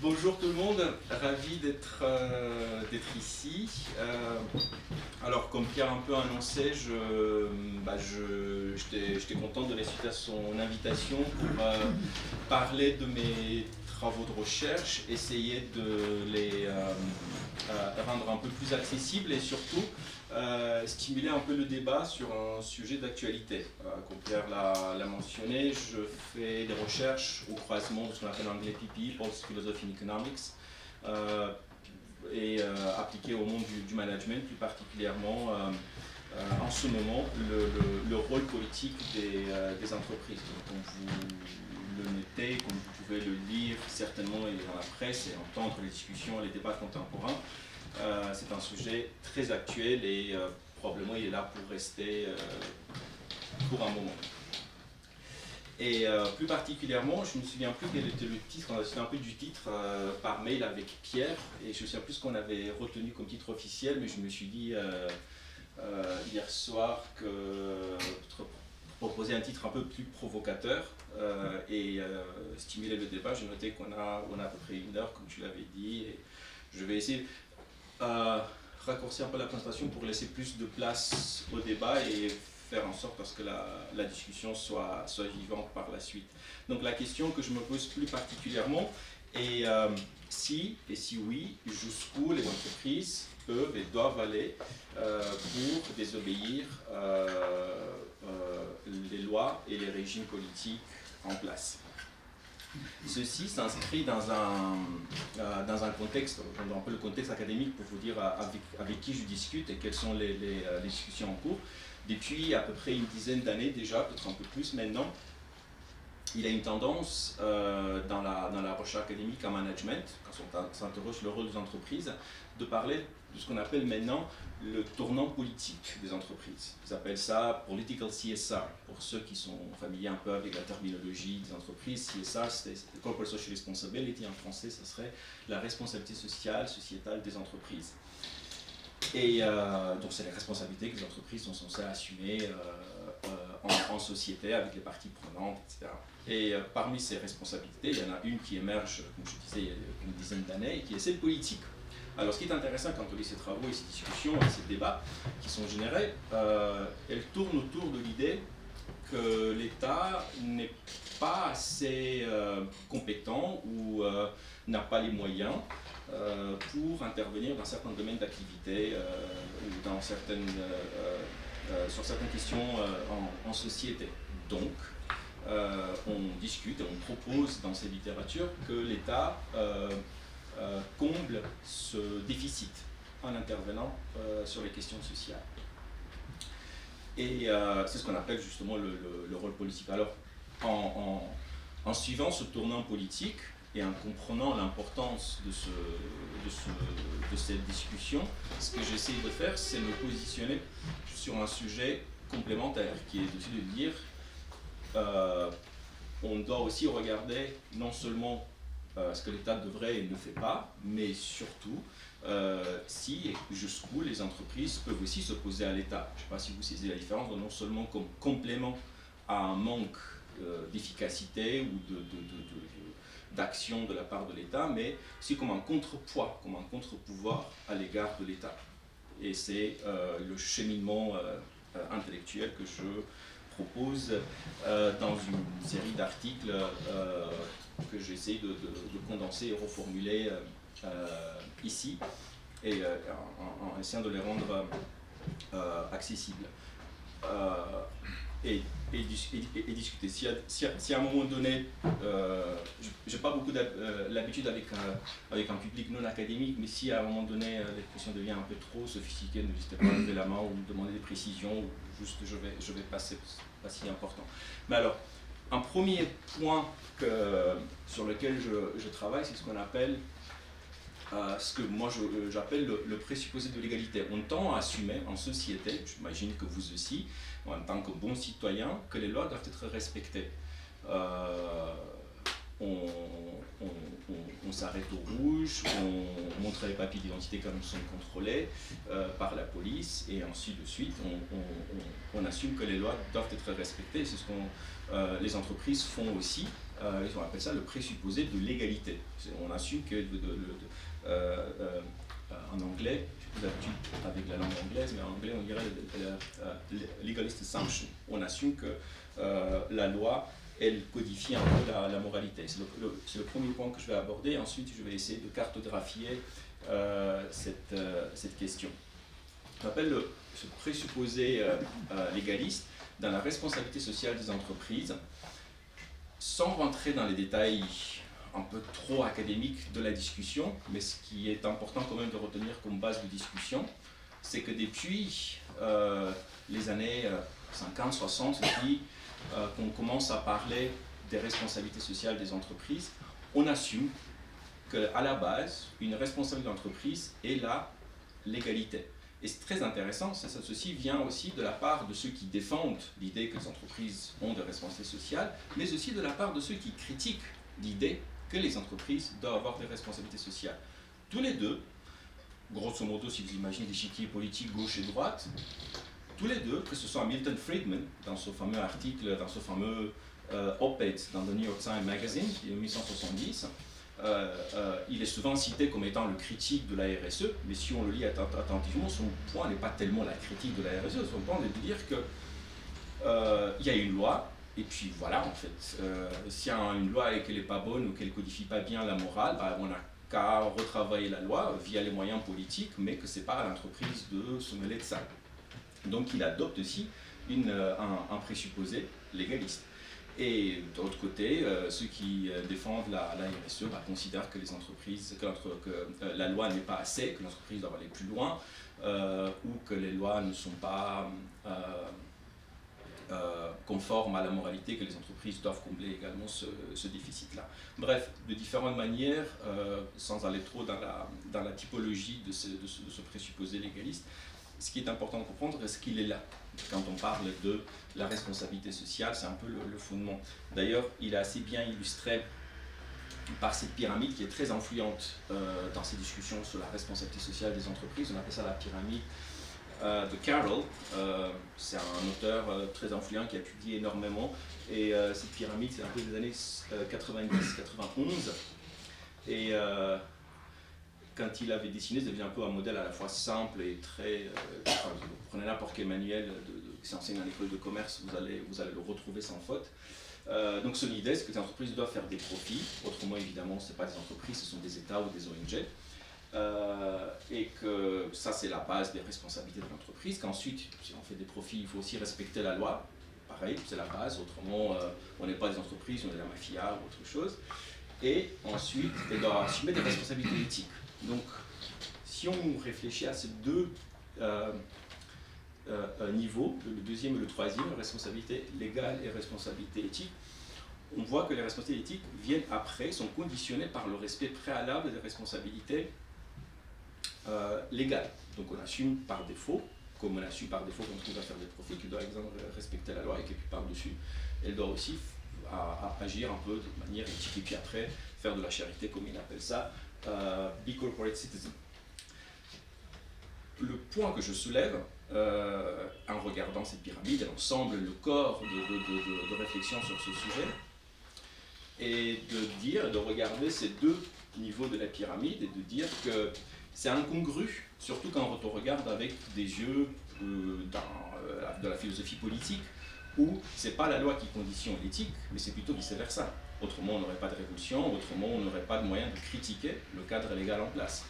Bonjour tout le monde, ravi d'être ici. Alors comme Pierre a un peu annoncé, j'étais content de donner suite à son invitation pour parler de mes travaux de recherche, essayer de les rendre un peu plus accessibles et surtout stimuler un peu le débat sur un sujet d'actualité. Comme Pierre l'a mentionné, je fais des recherches au croisement de ce qu'on appelle en anglais PPE, Policy Philosophy and Economics, et appliqué au monde du management, plus particulièrement en ce moment le rôle politique des entreprises. Donc, comme vous le notez, comme vous pouvez le lire certainement dans la presse et entendre les discussions, les débats contemporains, c'est un sujet très actuel et probablement il est là pour rester pour un moment. Et plus particulièrement, je ne me souviens plus quel était le titre, on a discuté un peu du titre par mail avec Pierre, et je ne sais plus ce qu'on avait retenu comme titre officiel, mais je me suis dit hier soir que proposer un titre un peu plus provocateur et stimuler le débat. J'ai noté qu'on a à peu près 1 heure, comme tu l'avais dit, et je vais essayer raccourcir un peu la présentation pour laisser plus de place au débat et faire en sorte à ce que la discussion soit vivante par la suite. Donc la question que je me pose plus particulièrement est si oui, jusqu'où les entreprises peuvent et doivent aller pour désobéir les lois et les régimes politiques en place. Ceci s'inscrit dans un contexte, un peu le contexte académique pour vous dire avec qui je discute et quelles sont les discussions en cours. Depuis à peu près une dizaine d'années déjà, peut-être un peu plus maintenant, il y a une tendance dans la recherche académique en management, quand on s'interroge sur le rôle des entreprises, de parler de ce qu'on appelle maintenant le tournant politique des entreprises. Ils appellent ça political CSR. Pour ceux qui sont familiers un peu avec la terminologie des entreprises, CSR, c'est Corporate Social Responsibility, en français, ça serait la responsabilité sociale, sociétale des entreprises. Et donc c'est les responsabilités que les entreprises sont censées assumer en société avec les parties prenantes, etc. Et parmi ces responsabilités, il y en a une qui émerge, comme je disais, il y a une dizaine d'années, et qui est celle politique. Alors ce qui est intéressant quand on lit ces travaux et ces discussions et ces débats qui sont générés, elles tournent autour de l'idée que l'État n'est pas assez compétent ou n'a pas les moyens pour intervenir dans certains domaines d'activité ou dans sur certaines questions en société. Donc, on discute et on propose dans ces littératures que l'État comble ce déficit en intervenant sur les questions sociales. Et c'est ce qu'on appelle justement le rôle politique. Alors, en suivant ce tournant politique et en comprenant l'importance de cette discussion, ce que j'essaie de faire, c'est me positionner sur un sujet complémentaire, qui est aussi de dire on doit aussi regarder non seulement ce que l'État devrait et ne fait pas, mais surtout si et jusqu'où les entreprises peuvent aussi s'opposer à l'État. Je ne sais pas si vous saisissez la différence, non seulement comme complément à un manque d'efficacité ou d'action de la part de l'État, mais aussi comme un contrepoids, comme un contre-pouvoir à l'égard de l'État. Et c'est le cheminement intellectuel que je propose dans une série d'articles que j'essaie de condenser et reformuler ici, et en essayant de les rendre accessibles. Et discuter. Si à un moment donné, je n'ai pas beaucoup l'habitude avec un public non académique, mais si à un moment donné l'expression devient un peu trop sophistiquée, n'hésitez pas à lever la main ou me demander des précisions, ou juste je vais passer, pas si important. Mais alors, un premier point sur lequel je travaille, c'est ce qu'on appelle ce que moi j'appelle le présupposé de l'égalité. On tend à assumer en société, j'imagine que vous aussi, en tant que bons citoyens, que les lois doivent être respectées. on s'arrête au rouge, on montre les papiers d'identité comme ils sont contrôlés par la police, et ensuite de suite, on assume que les lois doivent être respectées. C'est ce que les entreprises font aussi. On appelle ça le présupposé de légalité. On assume que, en anglais, j'ai l'habitude avec la langue anglaise, mais en anglais on dirait legalist assumption. On assume que la loi, elle codifie un peu la moralité. C'est le premier point que je vais aborder. Ensuite, je vais essayer de cartographier cette question. J'appelle ce présupposé légaliste dans la responsabilité sociale des entreprises, sans rentrer dans les détails un peu trop académiques de la discussion, mais ce qui est important quand même de retenir comme base de discussion, c'est que depuis les années 50-60, depuis qu'on commence à parler des responsabilités sociales des entreprises, on assume qu'à la base, une responsabilité d'entreprise est la légalité. Et c'est très intéressant, ceci vient aussi de la part de ceux qui défendent l'idée que les entreprises ont des responsabilités sociales, mais aussi de la part de ceux qui critiquent l'idée que les entreprises doivent avoir des responsabilités sociales. Tous les deux, grosso modo, si vous imaginez l'échiquier politique gauche et droite, tous les deux, que ce soit Milton Friedman, dans ce fameux article, dans ce fameux op-ed dans le New York Times Magazine, en 1870, il est souvent cité comme étant le critique de la RSE, mais si on le lit attentivement, son point n'est pas tellement la critique de la RSE, son point est de dire qu'il y a une loi, et puis voilà, en fait, s'il y a une loi et qu'elle n'est pas bonne ou qu'elle ne codifie pas bien la morale, bah, on n'a qu'à retravailler la loi via les moyens politiques, mais que ce n'est pas à l'entreprise de se mêler de ça. Donc il adopte aussi un présupposé légaliste. Et de l'autre côté, ceux qui défendent la RSE considèrent que les entreprises, que la loi n'est pas assez, que l'entreprise doit aller plus loin, ou que les lois ne sont pas conformes à la moralité, que les entreprises doivent combler également ce déficit-là. Bref, de différentes manières, sans aller trop dans la typologie de ce présupposé légaliste, ce qui est important de comprendre, c'est qu'il est là. Quand on parle de la responsabilité sociale, c'est un peu le fondement. D'ailleurs, il est assez bien illustré par cette pyramide qui est très influente dans ces discussions sur la responsabilité sociale des entreprises. On appelle ça la pyramide de Carroll. C'est un auteur très influent qui a publié énormément. Et cette pyramide, c'est un peu des années 90-91. Et quand il avait dessiné, ça devient un peu un modèle à la fois simple et très... vous prenez n'importe quel manuel qui s'enseigne à l'école de commerce, vous allez le retrouver sans faute. Donc son idée, c'est que les entreprises doivent faire des profits. Autrement, évidemment, ce n'est pas des entreprises, ce sont des États ou des ONG. Et que ça, c'est la base des responsabilités de l'entreprise. Qu'ensuite, si on fait des profits, il faut aussi respecter la loi. Pareil, c'est la base. Autrement, on n'est pas des entreprises, on est la mafia ou autre chose. Et ensuite, elle doit assumer des responsabilités éthiques. Donc, si on réfléchit à ces deux niveaux, le deuxième et le troisième, responsabilité légale et responsabilité éthique, on voit que les responsabilités éthiques viennent après, sont conditionnées par le respect préalable des responsabilités légales. Donc on assume par défaut, comme on assume par défaut qu'on trouve à faire des profits, qu'il doit exemple respecter la loi et puis par-dessus, elle doit aussi agir un peu de manière éthique et puis après faire de la charité, comme il appelle ça, be corporate citizen. Le point que je soulève en regardant cette pyramide et l'ensemble, le corps de réflexion sur ce sujet, est de regarder ces deux niveaux de la pyramide et de dire que c'est incongru, surtout quand on regarde avec des yeux de la philosophie politique, où ce n'est pas la loi qui conditionne l'éthique, mais c'est plutôt vice-versa. Autrement, on n'aurait pas de révolution, autrement, on n'aurait pas de moyen de critiquer le cadre légal en place.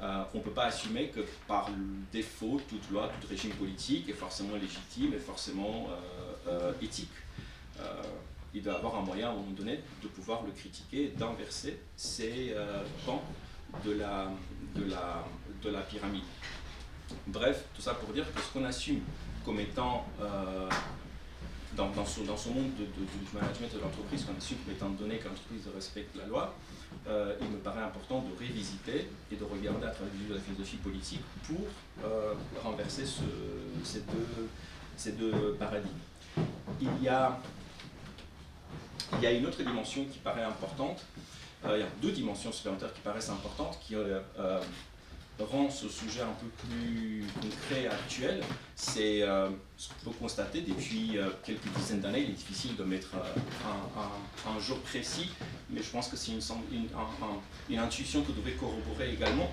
On ne peut pas assumer que par défaut, toute loi, tout régime politique est forcément légitime et forcément éthique. Il doit avoir un moyen à un moment donné de pouvoir le critiquer, d'inverser ces pans de la pyramide. Bref, tout ça pour dire que ce qu'on assume comme étant dans ce monde du management de l'entreprise, qu'on assume comme étant donné que l'entreprise respecte la loi, il me paraît important de révisiter et de regarder à travers de la philosophie politique pour renverser ces deux paradigmes. Il y a Il y a une autre dimension qui paraît importante, il y a deux dimensions supplémentaires qui paraissent importantes, qui rend ce sujet un peu plus concret et actuel. C'est ce qu'on peut constater depuis quelques dizaines d'années. Il est difficile de mettre un jour précis, mais je pense que c'est une intuition que vous devez corroborer également.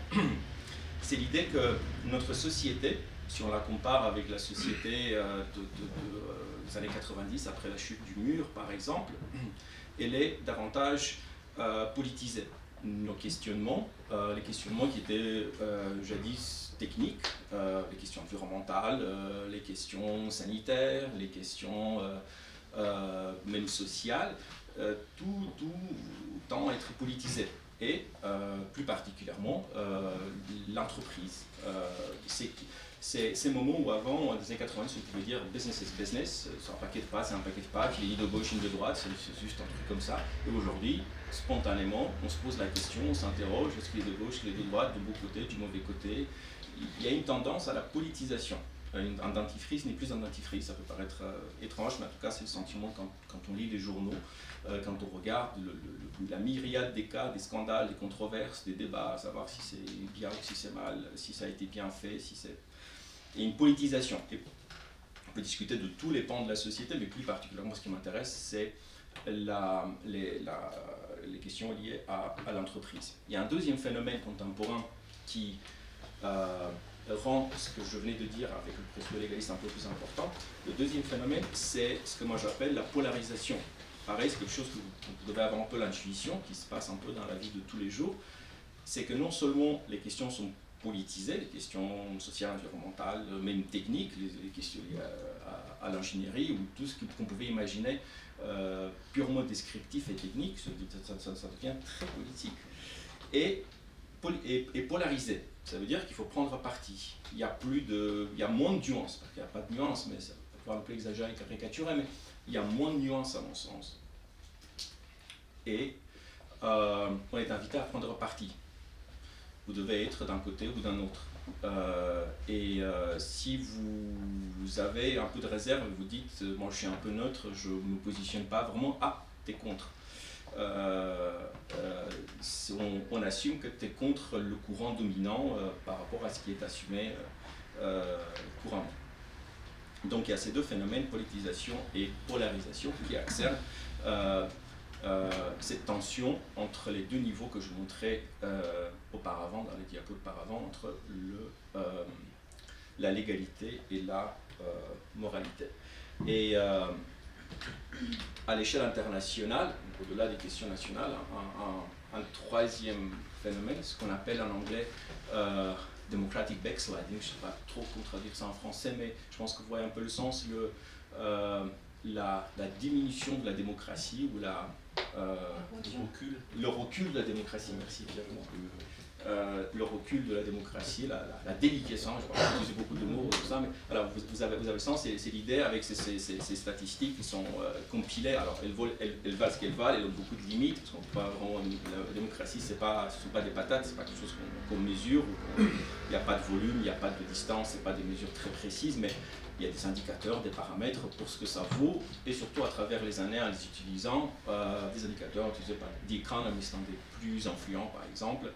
C'est l'idée que notre société, si on la compare avec la société des années 90, après la chute du mur par exemple, elle est davantage politisée. Nos questionnements, les questionnements qui étaient jadis techniques, les questions environnementales, les questions sanitaires, les questions même sociales, tout tend à être politisé. Et plus particulièrement l'entreprise. C'est ces moments où avant, dans les années 90, on pouvait dire business is business, c'est un paquet de pâtes, c'est un paquet de pâtes, il est de gauche, il est de droite, c'est juste un truc comme ça. Et aujourd'hui, spontanément, on se pose la question, on s'interroge, est-ce qu'il est de gauche, il est de droite, du bon côté, du mauvais côté. Il y a une tendance à la politisation. Un dentifrice n'est plus un dentifrice, ça peut paraître étrange, mais en tout cas c'est le sentiment quand on lit les journaux, quand on regarde la myriade des cas, des scandales, des controverses, des débats, à savoir si c'est bien ou si c'est mal, si ça a été bien fait, si c'est... Il y a une politisation. Et on peut discuter de tous les pans de la société, mais plus particulièrement ce qui m'intéresse, c'est les questions liées à l'entreprise. Il y a un deuxième phénomène contemporain qui rend ce que je venais de dire avec le processus légaliste un peu plus important. Le deuxième phénomène, c'est ce que moi j'appelle la polarisation. Pareil, c'est quelque chose que vous devez avoir un peu l'intuition, qui se passe un peu dans la vie de tous les jours. C'est que non seulement les questions sont politisées, les questions sociales, environnementales, même techniques, les questions liées à l'ingénierie ou tout ce qu'on pouvait imaginer purement descriptif et technique, ça devient très politique. Et polarisé. Ça veut dire qu'il faut prendre parti. Il y a moins de nuances, parce qu'il n'y a pas de nuances, mais ça peut être un peu exagéré, caricaturé, mais il y a moins de nuances à mon sens. Et on est invité à prendre parti. Vous devez être d'un côté ou d'un autre. Si vous avez un peu de réserve, vous dites, moi je suis un peu neutre, je ne me positionne pas vraiment, t'es contre. On assume que tu es contre le courant dominant par rapport à ce qui est assumé couramment. Donc il y a ces deux phénomènes, politisation et polarisation, qui accèrent cette tension entre les deux niveaux que je montrais auparavant, dans les diapos d'auparavant, entre la légalité et la moralité. Et à l'échelle internationale, au-delà des questions nationales, un troisième phénomène, ce qu'on appelle en anglais democratic backsliding, je ne sais pas trop comment traduire ça en français, mais je pense que vous voyez un peu le sens, la diminution de la démocratie ou le recul de la démocratie, merci Pierre. Le recul de la démocratie, la déliquescence, je ne vais pas utiliser beaucoup de mots, tout ça, mais voilà, vous avez le sens, c'est l'idée avec ces statistiques qui sont compilées. Alors elles valent ce qu'elles valent, elles ont beaucoup de limites, parce qu'on peut pas vraiment, la démocratie, ce ne sont pas des patates, ce n'est pas quelque chose qu'on mesure, il n'y a pas de volume, il n'y a pas de distance, ce n'est pas des mesures très précises, mais il y a des indicateurs, des paramètres pour ce que ça vaut, et surtout à travers les années en les utilisant, des indicateurs utilisés par The Economist, un des plus influents par exemple,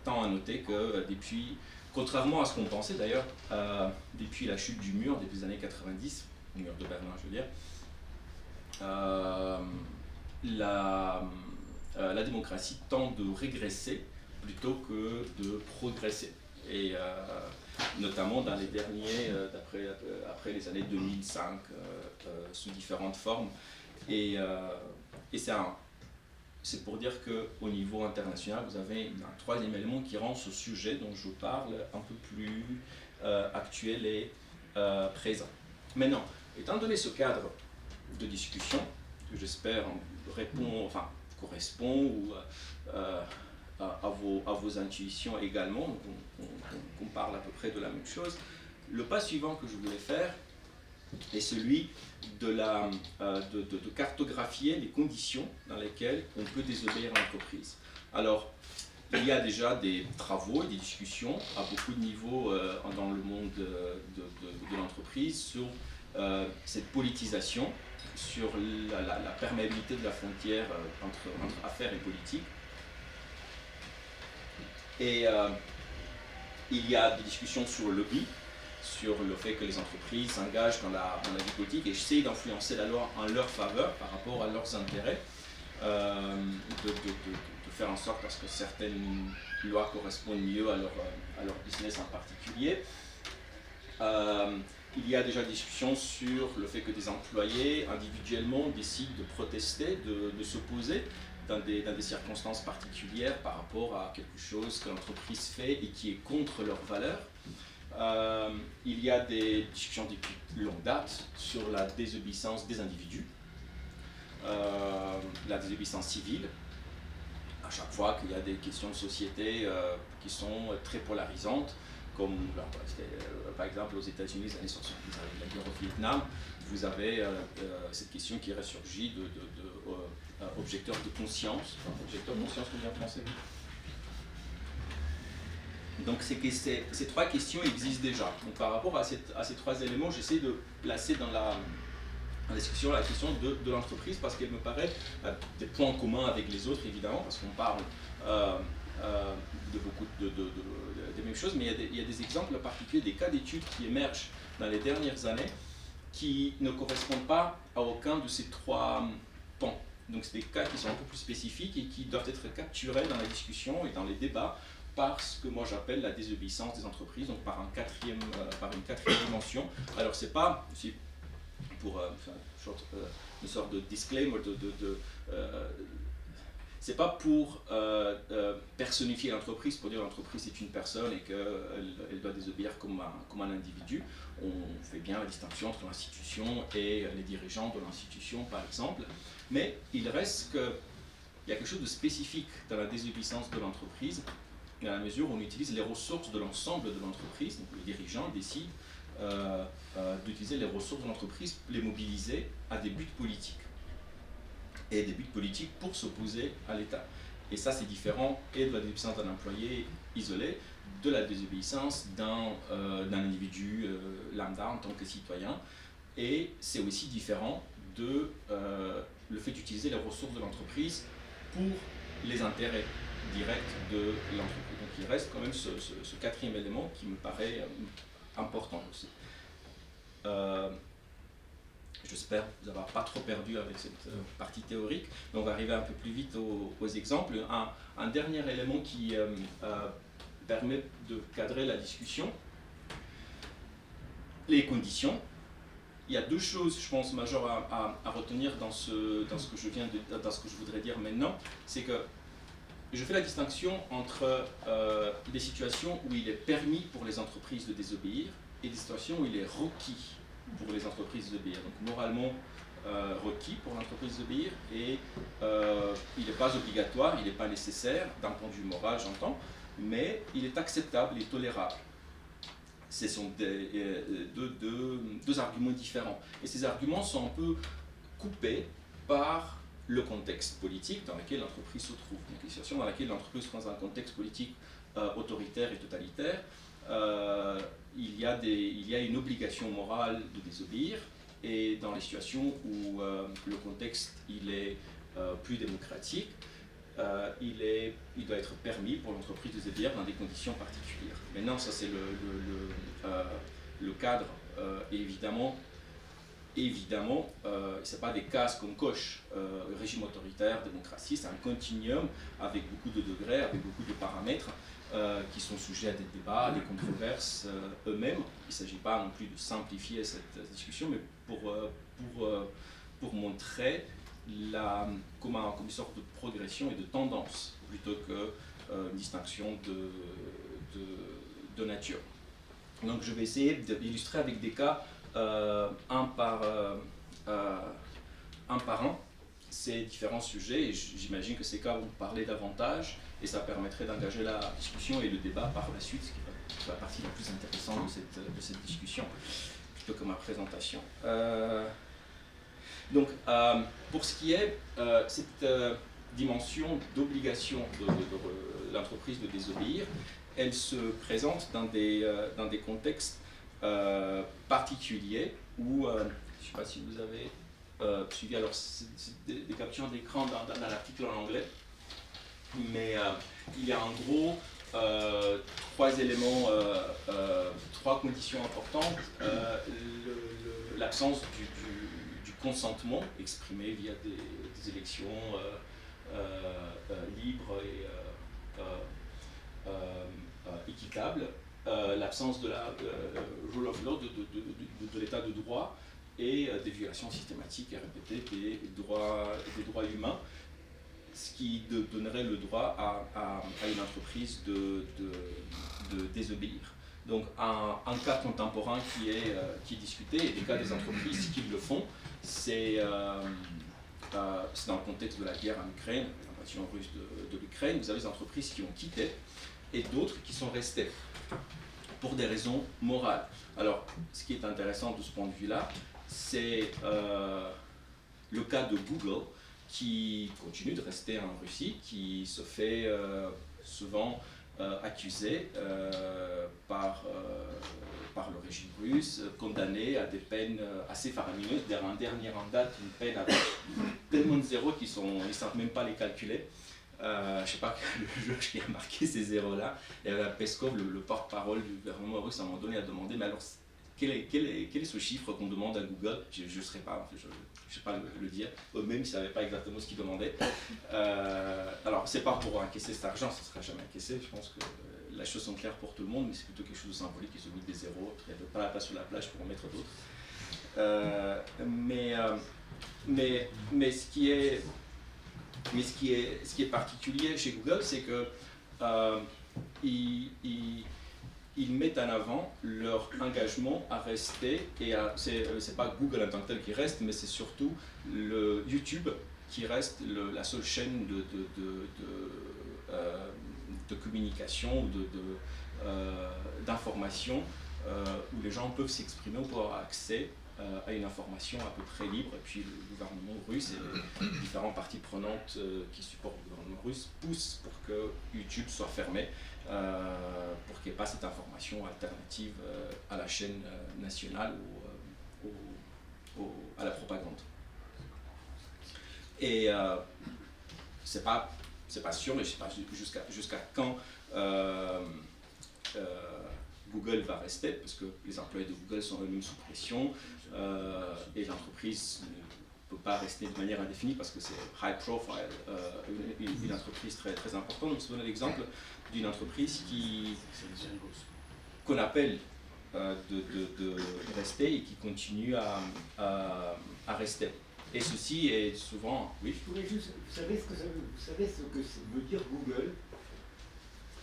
tend à noter que depuis, contrairement à ce qu'on pensait d'ailleurs, depuis la chute du mur, depuis les années 90, le mur de Berlin je veux dire, la démocratie tend de régresser plutôt que de progresser. Et notamment dans les derniers, après les années 2005, sous différentes formes. Et c'est pour dire qu'au niveau international, vous avez un troisième élément qui rend ce sujet dont je vous parle un peu plus actuel et présent. Maintenant, étant donné ce cadre de discussion, que j'espère correspond ou, à vos intuitions également, donc on parle à peu près de la même chose, le pas suivant que je voulais faire est celui de cartographier les conditions dans lesquelles on peut désobéir à l'entreprise. Alors, il y a déjà des travaux et des discussions à beaucoup de niveaux dans le monde de l'entreprise sur cette politisation sur la perméabilité de la frontière entre affaires et politique. Et il y a des discussions sur le lobby, sur le fait que les entreprises s'engagent dans la vie politique et essayent d'influencer la loi en leur faveur par rapport à leurs intérêts, de faire en sorte à ce que certaines lois correspondent mieux à leur business en particulier. Il y a déjà des discussions sur le fait que des employés individuellement décident de protester, de s'opposer dans des circonstances particulières par rapport à quelque chose que l'entreprise fait et qui est contre leurs valeurs. Il y a des discussions depuis longue date sur la désobéissance des individus, la désobéissance civile. À chaque fois qu'il y a des questions de société qui sont très polarisantes, comme par exemple aux États-Unis, les années 70, avec la guerre au Vietnam, vous avez cette question qui est ressurgie objecteur de conscience. Objecteur de conscience, comment dire en français? Donc ces trois questions existent déjà. Donc par rapport à ces trois éléments, j'essaie de placer dans la discussion la question de l'entreprise parce qu'elle me paraît des points communs avec les autres évidemment, parce qu'on parle de beaucoup des mêmes choses, mais il y a des exemples particuliers, des cas d'études qui émergent dans les dernières années qui ne correspondent pas à aucun de ces trois pans. Donc c'est des cas qui sont un peu plus spécifiques et qui doivent être capturés dans la discussion et dans les débats par ce que moi j'appelle la désobéissance des entreprises, donc par une quatrième dimension. Alors c'est pas, pour une sorte de disclaimer, c'est pas pour personnifier l'entreprise, pour dire l'entreprise est une personne et qu'elle doit désobéir comme un individu. On fait bien la distinction entre l'institution et les dirigeants de l'institution, par exemple. Mais il reste qu'il y a quelque chose de spécifique dans la désobéissance de l'entreprise, dans la mesure où on utilise les ressources de l'ensemble de l'entreprise. Donc le dirigeant décide d'utiliser les ressources de l'entreprise, les mobiliser à des buts politiques. Et des buts politiques pour s'opposer à l'État. Et ça, c'est différent et de la désobéissance d'un employé isolé, de la désobéissance d'un individu lambda en tant que citoyen. Et c'est aussi différent de le fait d'utiliser les ressources de l'entreprise pour les intérêts directs de l'entreprise. Donc il reste quand même ce quatrième élément qui me paraît important aussi. J'espère vous avoir pas trop perdu avec cette partie théorique, mais on va arriver un peu plus vite aux exemples. Un dernier élément qui permet de cadrer la discussion, les conditions. Il y a deux choses, je pense, majeures à retenir dans ce que je voudrais dire maintenant. C'est que je fais la distinction entre des situations où il est permis pour les entreprises de désobéir et des situations où il est requis pour les entreprises d'obéir. Donc moralement requis pour l'entreprise d'obéir et il n'est pas obligatoire, il n'est pas nécessaire d'un point de vue moral, j'entends, mais il est acceptable et tolérable. Ce sont deux arguments différents. Et ces arguments sont un peu coupés par le contexte politique dans lequel l'entreprise se trouve. Donc les situations dans lesquelles l'entreprise se trouve dans un contexte politique autoritaire et totalitaire, il y a une obligation morale de désobéir, et dans les situations où le contexte il est plus démocratique, il doit être permis pour l'entreprise de désobéir dans des conditions particulières. Maintenant, ça c'est le cadre, et évidemment, ce n'est pas des cases qu'on coche. Régime autoritaire, démocratie, c'est un continuum avec beaucoup de degrés, avec beaucoup de paramètres qui sont sujets à des débats, à des controverses eux-mêmes. Il ne s'agit pas non plus de simplifier cette discussion, mais pour montrer comme une sorte de progression et de tendance, plutôt qu'une distinction de nature. Donc je vais essayer d'illustrer avec des cas un par un ces différents sujets, et j'imagine que ces cas vont parler davantage et ça permettrait d'engager la discussion et le débat par la suite, ce qui est la partie la plus intéressante de cette discussion, plutôt que ma présentation. Donc, pour ce qui est cette dimension d'obligation de l'entreprise de désobéir, elle se présente dans des contextes particuliers où, je ne sais pas si vous avez suivi, alors c'est des captures d'écran dans l'article en anglais, mais il y a en gros trois éléments, trois conditions importantes. L'absence du consentement exprimé via des élections libres et équitables, l'absence de la rule of law, de l'état de droit, et des violations systématiques et répétées des droits humains, ce qui donnerait le droit à une entreprise de désobéir. Donc un cas contemporain qui est discuté, et des cas des entreprises qui le font, c'est dans le contexte de la guerre en Ukraine, l'invasion russe de l'Ukraine. Vous avez des entreprises qui ont quitté et d'autres qui sont restées pour des raisons morales. Alors, ce qui est intéressant de ce point de vue-là, c'est le cas de Google, qui continue de rester en Russie, qui se fait souvent accusé par le régime russe, condamné à des peines assez faramineuses. En dernière en date, une peine avec tellement de zéros qu'ils ne savent même pas les calculer. Je ne sais pas le juge qui a marqué ces zéros-là. Et Peskov, le porte-parole du gouvernement russe, à un moment donné a demandé, mais alors quel est ce chiffre qu'on demande à Google? Je ne sais pas, je ne sais pas le dire, eux-mêmes ils ne savaient pas exactement ce qu'ils demandaient. Alors, ce n'est pas pour encaisser cet argent, ça ne sera jamais encaissé, je pense que les choses sont claires pour tout le monde, mais c'est plutôt quelque chose de symbolique, ils ont mis des zéros, il n'y avait pas la place sur la plage pour en mettre d'autres. Mais ce qui est particulier chez Google, c'est que ils mettent en avant leur engagement à rester, et c'est pas Google en tant que tel qui reste, mais c'est surtout le YouTube qui reste la seule chaîne de communication, d'information où les gens peuvent s'exprimer, pour avoir accès à une information à peu près libre. Et puis le gouvernement russe et les différentes parties prenantes qui supportent le gouvernement russe poussent pour que YouTube soit fermé, pour qu'il n'y ait pas cette information alternative à la chaîne nationale ou à la propagande. Et c'est pas sûr, mais je ne sais pas jusqu'à quand Google va rester, parce que les employés de Google sont eux-mêmes sous pression, et l'entreprise ne peut pas rester de manière indéfinie parce que c'est high profile, une entreprise très, très importante. Donc, je vous donne l'exemple d'une entreprise qu'on appelle de rester et qui continue à rester. Et ceci est souvent... Oui. Je voulais juste... Vous savez ce que veut dire Google?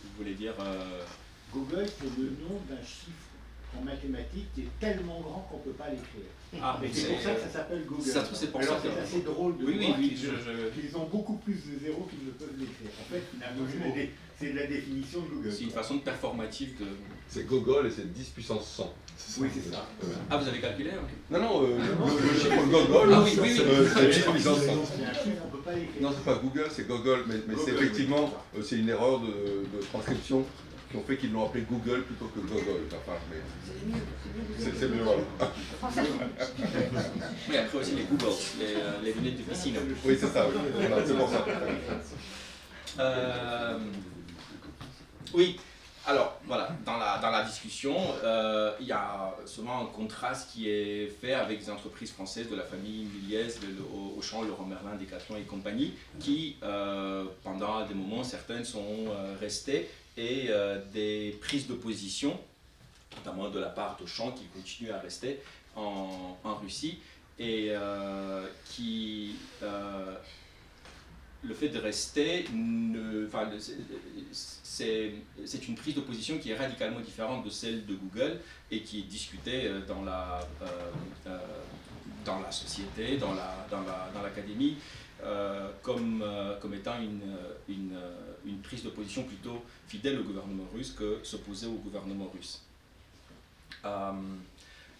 Vous voulez dire... Google, c'est le nom d'un chiffre en mathématiques qui est tellement grand qu'on ne peut pas l'écrire. Ah, et c'est pour ça que ça s'appelle Google. C'est pour ça que... c'est assez drôle de voir qu'ils ont beaucoup plus de zéros qu'ils ne peuvent l'écrire. En fait, finalement, c'est la définition de Google. C'est une façon performative de... C'est Gogol et c'est 10 puissance 100. Oui, c'est ça. Ah, vous avez calculé? Non, le chiffre Gogol, c'est 10 puissance 100. C'est un chiffre, on ne peut pas l'écrire. Non, c'est pas Google, c'est Gogol, mais c'est effectivement, c'est une erreur de transcription qui ont fait qu'ils l'ont appelé Google plutôt que Gogol. Enfin, c'est mieux, voilà. Oui, après aussi les Googles, les lunettes de piscine. Oui, c'est ça, voilà, c'est pour ça. Oui, alors voilà, dans la discussion, il y a souvent un contraste qui est fait avec des entreprises françaises de la famille Muliez, Auchan, Leroy Merlin, Decathlon et compagnie, qui pendant des moments, certaines sont restées, et des prises de position, notamment de la part d'Auchan qui continue à rester en Russie, et le fait de rester, c'est une prise de position qui est radicalement différente de celle de Google et qui est discutée dans la société, dans l'académie, comme étant une prise de position plutôt fidèle au gouvernement russe que s'opposer au gouvernement russe.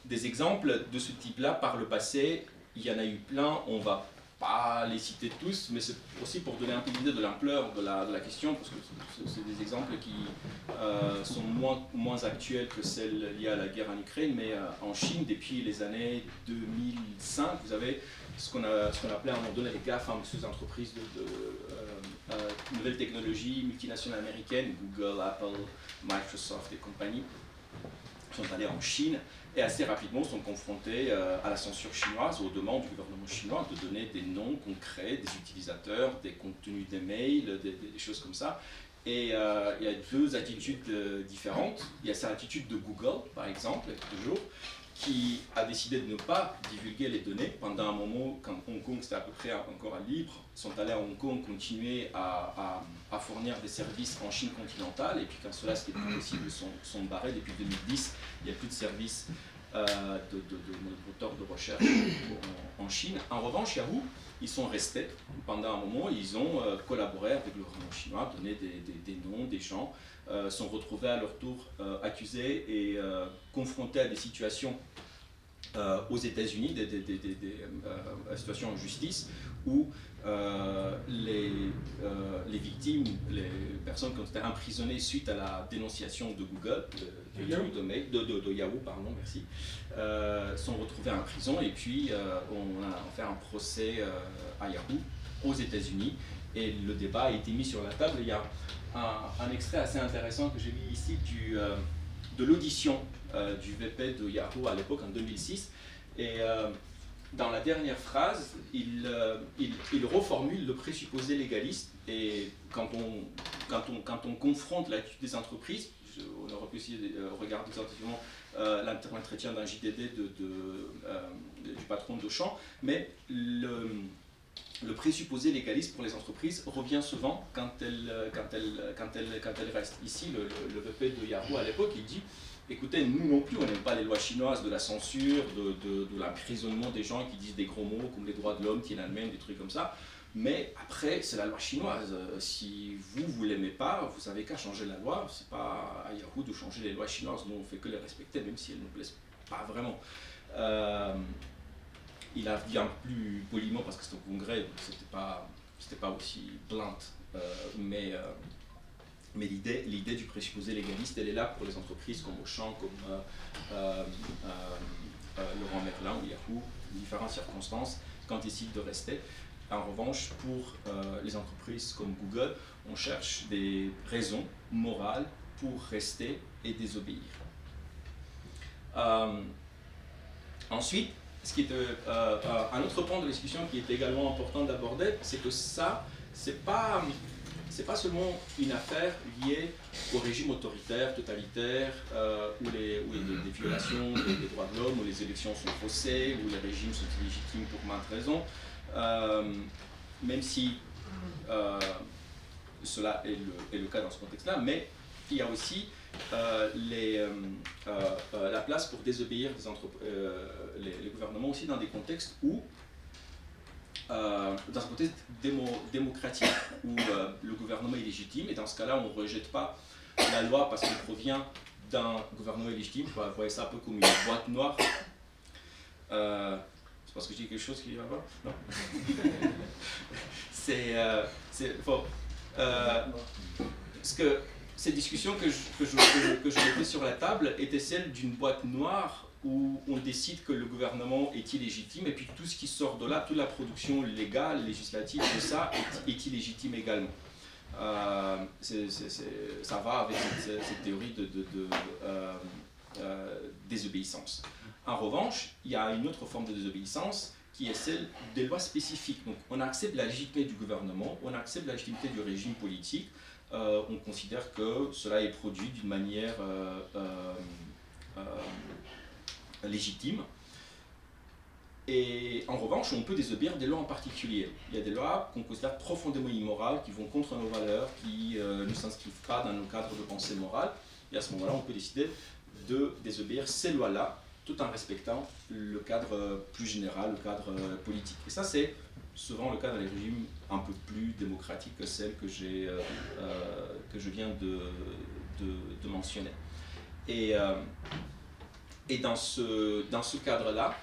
Des exemples de ce type-là, par le passé, il y en a eu plein, on va pas les citer tous, mais c'est aussi pour donner un peu l'idée de l'ampleur de la question, parce que c'est des exemples qui sont moins actuels que celles liées à la guerre en Ukraine, mais en Chine, depuis les années 2005, vous avez ce qu'on appelait à un moment donné les GAFAM, ces entreprises de nouvelles technologies multinationales américaines, Google, Apple, Microsoft et compagnie, sont allés en Chine et assez rapidement sont confrontés à la censure chinoise, aux demandes du gouvernement chinois de donner des noms concrets des utilisateurs, des contenus des mails, des choses comme ça. Et il y a deux attitudes différentes. Il y a cette attitude de Google, par exemple, toujours, qui a décidé de ne pas divulguer les données. Pendant un moment, quand Hong Kong c'était à peu près encore libre, ils sont allés à Hong Kong continuer à fournir des services en Chine continentale, et puis quand cela c'était plus possible, ils sont barrés. Depuis 2010, il n'y a plus de services de moteurs de recherche en Chine. En revanche, Yahoo, ils sont restés. Pendant un moment, ils ont collaboré avec le gouvernement chinois, donné des noms, des gens, sont retrouvés à leur tour accusés et confrontés à des situations aux États-Unis, des situations en justice, où les victimes, les personnes qui ont été emprisonnées suite à la dénonciation de Google, de Yahoo, pardon, merci, sont retrouvées en prison, et puis on a fait un procès à Yahoo aux États-Unis, et le débat a été mis sur la table. Il y a un extrait assez intéressant que j'ai mis ici de l'audition du VP de Yahoo à l'époque, en 2006, et dans la dernière phrase, il reformule le présupposé légaliste, et quand on confronte l'attitude des entreprises, on aurait pu aussi regarder attentivement l'entretien d'un JDD du patron d'Auchan, mais le présupposé légaliste pour les entreprises revient souvent quand elles restent. Ici, le VP de Yahoo à l'époque, il dit: écoutez, nous non plus, on n'aime pas les lois chinoises de la censure, de l'emprisonnement des gens qui disent des gros mots comme les droits de l'homme, Tiananmen, des trucs comme ça. Mais après, c'est la loi chinoise. Si vous ne l'aimez pas, vous n'avez qu'à changer la loi. Ce n'est pas à Yahoo de changer les lois chinoises. Nous, on ne fait que les respecter, même si elles ne nous plaisent pas vraiment. Il a dit un peu plus poliment parce que c'était au Congrès, donc c'était pas aussi blunt. Mais l'idée du présupposé légaliste, elle est là pour les entreprises comme Auchan, comme Leroy Merlin ou Yahoo, différentes circonstances, quand ils décident de rester. En revanche, pour les entreprises comme Google, on cherche des raisons morales pour rester et désobéir. Ensuite, ce qui est un autre point de discussion qui est également important d'aborder, c'est que ça, c'est pas seulement une affaire liée au régime autoritaire, totalitaire, où des violations des droits de l'homme, où les élections sont faussées, où les régimes sont illégitimes pour maintes raisons, même si cela est le cas dans ce contexte-là, mais il y a aussi la place pour désobéir les gouvernements aussi dans des contextes où, dans un contexte démocratique où le gouvernement est légitime, et dans ce cas-là, on ne rejette pas la loi parce qu'elle provient d'un gouvernement illégitime. Vous voyez ça un peu comme une boîte noire. C'est parce que je dis quelque chose qui va pas? Non. C'est faux. Parce que ces discussions que je mettais sur la table étaient celles d'une boîte noire où on décide que le gouvernement est illégitime, et puis tout ce qui sort de là, toute la production légale, législative, tout ça est illégitime également. Ça va avec cette théorie de désobéissance. En revanche, il y a une autre forme de désobéissance qui est celle des lois spécifiques. Donc on accepte la légitimité du gouvernement, on accepte la légitimité du régime politique, on considère que cela est produit d'une manière légitime. Et en revanche, on peut désobéir des lois en particulier. Il y a des lois qu'on considère profondément immorales, qui vont contre nos valeurs, qui ne s'inscrivent pas dans nos cadres de pensée morale. Et à ce moment-là, on peut décider de désobéir ces lois-là, tout en respectant le cadre plus général, le cadre politique. Et ça, c'est souvent le cas dans les régimes un peu plus démocratiques que celles que je viens de mentionner. Et dans ce cadre-là,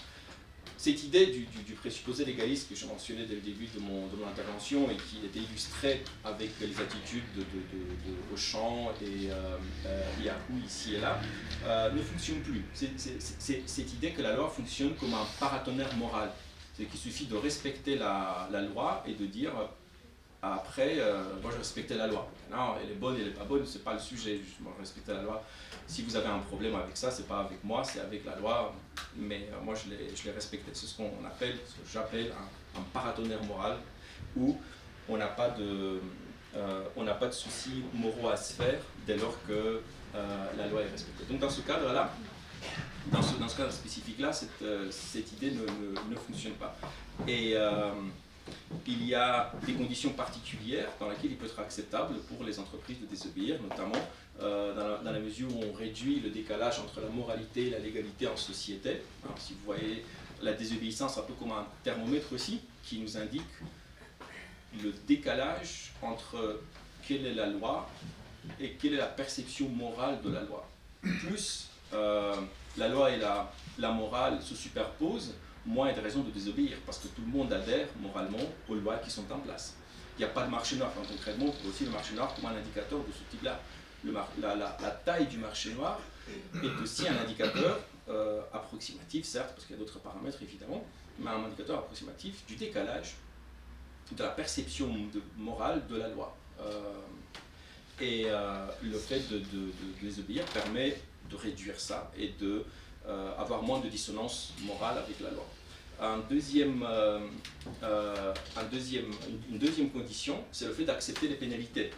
cette idée du présupposé légaliste que je mentionnais dès le début de mon intervention et qui était illustrée avec les attitudes de Auchan et Yahoo ici et là, ne fonctionne plus. Cette idée que la loi fonctionne comme un paratonnerre moral. C'est qu'il suffit de respecter la loi et de dire après, moi je respectais la loi. Non, elle est bonne, elle n'est pas bonne, c'est pas le sujet, justement, je respectais la loi. Si vous avez un problème avec ça, c'est pas avec moi, c'est avec la loi, mais moi je l'ai respecté. C'est ce qu'on appelle, ce que j'appelle un paratonnerre moral, où on n'a pas de soucis moraux à se faire dès lors que la loi est respectée. Donc dans ce cadre-là, dans ce cadre spécifique-là, cette idée ne fonctionne pas. Et il y a des conditions particulières dans lesquelles il peut être acceptable pour les entreprises de désobéir, notamment dans la mesure où on réduit le décalage entre la moralité et la légalité en société. Alors, si vous voyez la désobéissance un peu comme un thermomètre aussi, qui nous indique le décalage entre quelle est la loi et quelle est la perception morale de la loi. Plus la loi et la morale se superposent, moins il y a de raisons de désobéir, parce que tout le monde adhère moralement aux lois qui sont en place. Il n'y a pas de marché noir. Enfin, concrètement, on peut aussi le marché noir comme un indicateur de ce type-là. La taille du marché noir est aussi un indicateur approximatif, certes, parce qu'il y a d'autres paramètres évidemment, mais un indicateur approximatif du décalage de la perception morale de la loi. Le fait de désobéir permet de réduire ça et de avoir moins de dissonance morale avec la loi. Une deuxième condition, c'est le fait d'accepter les pénalité.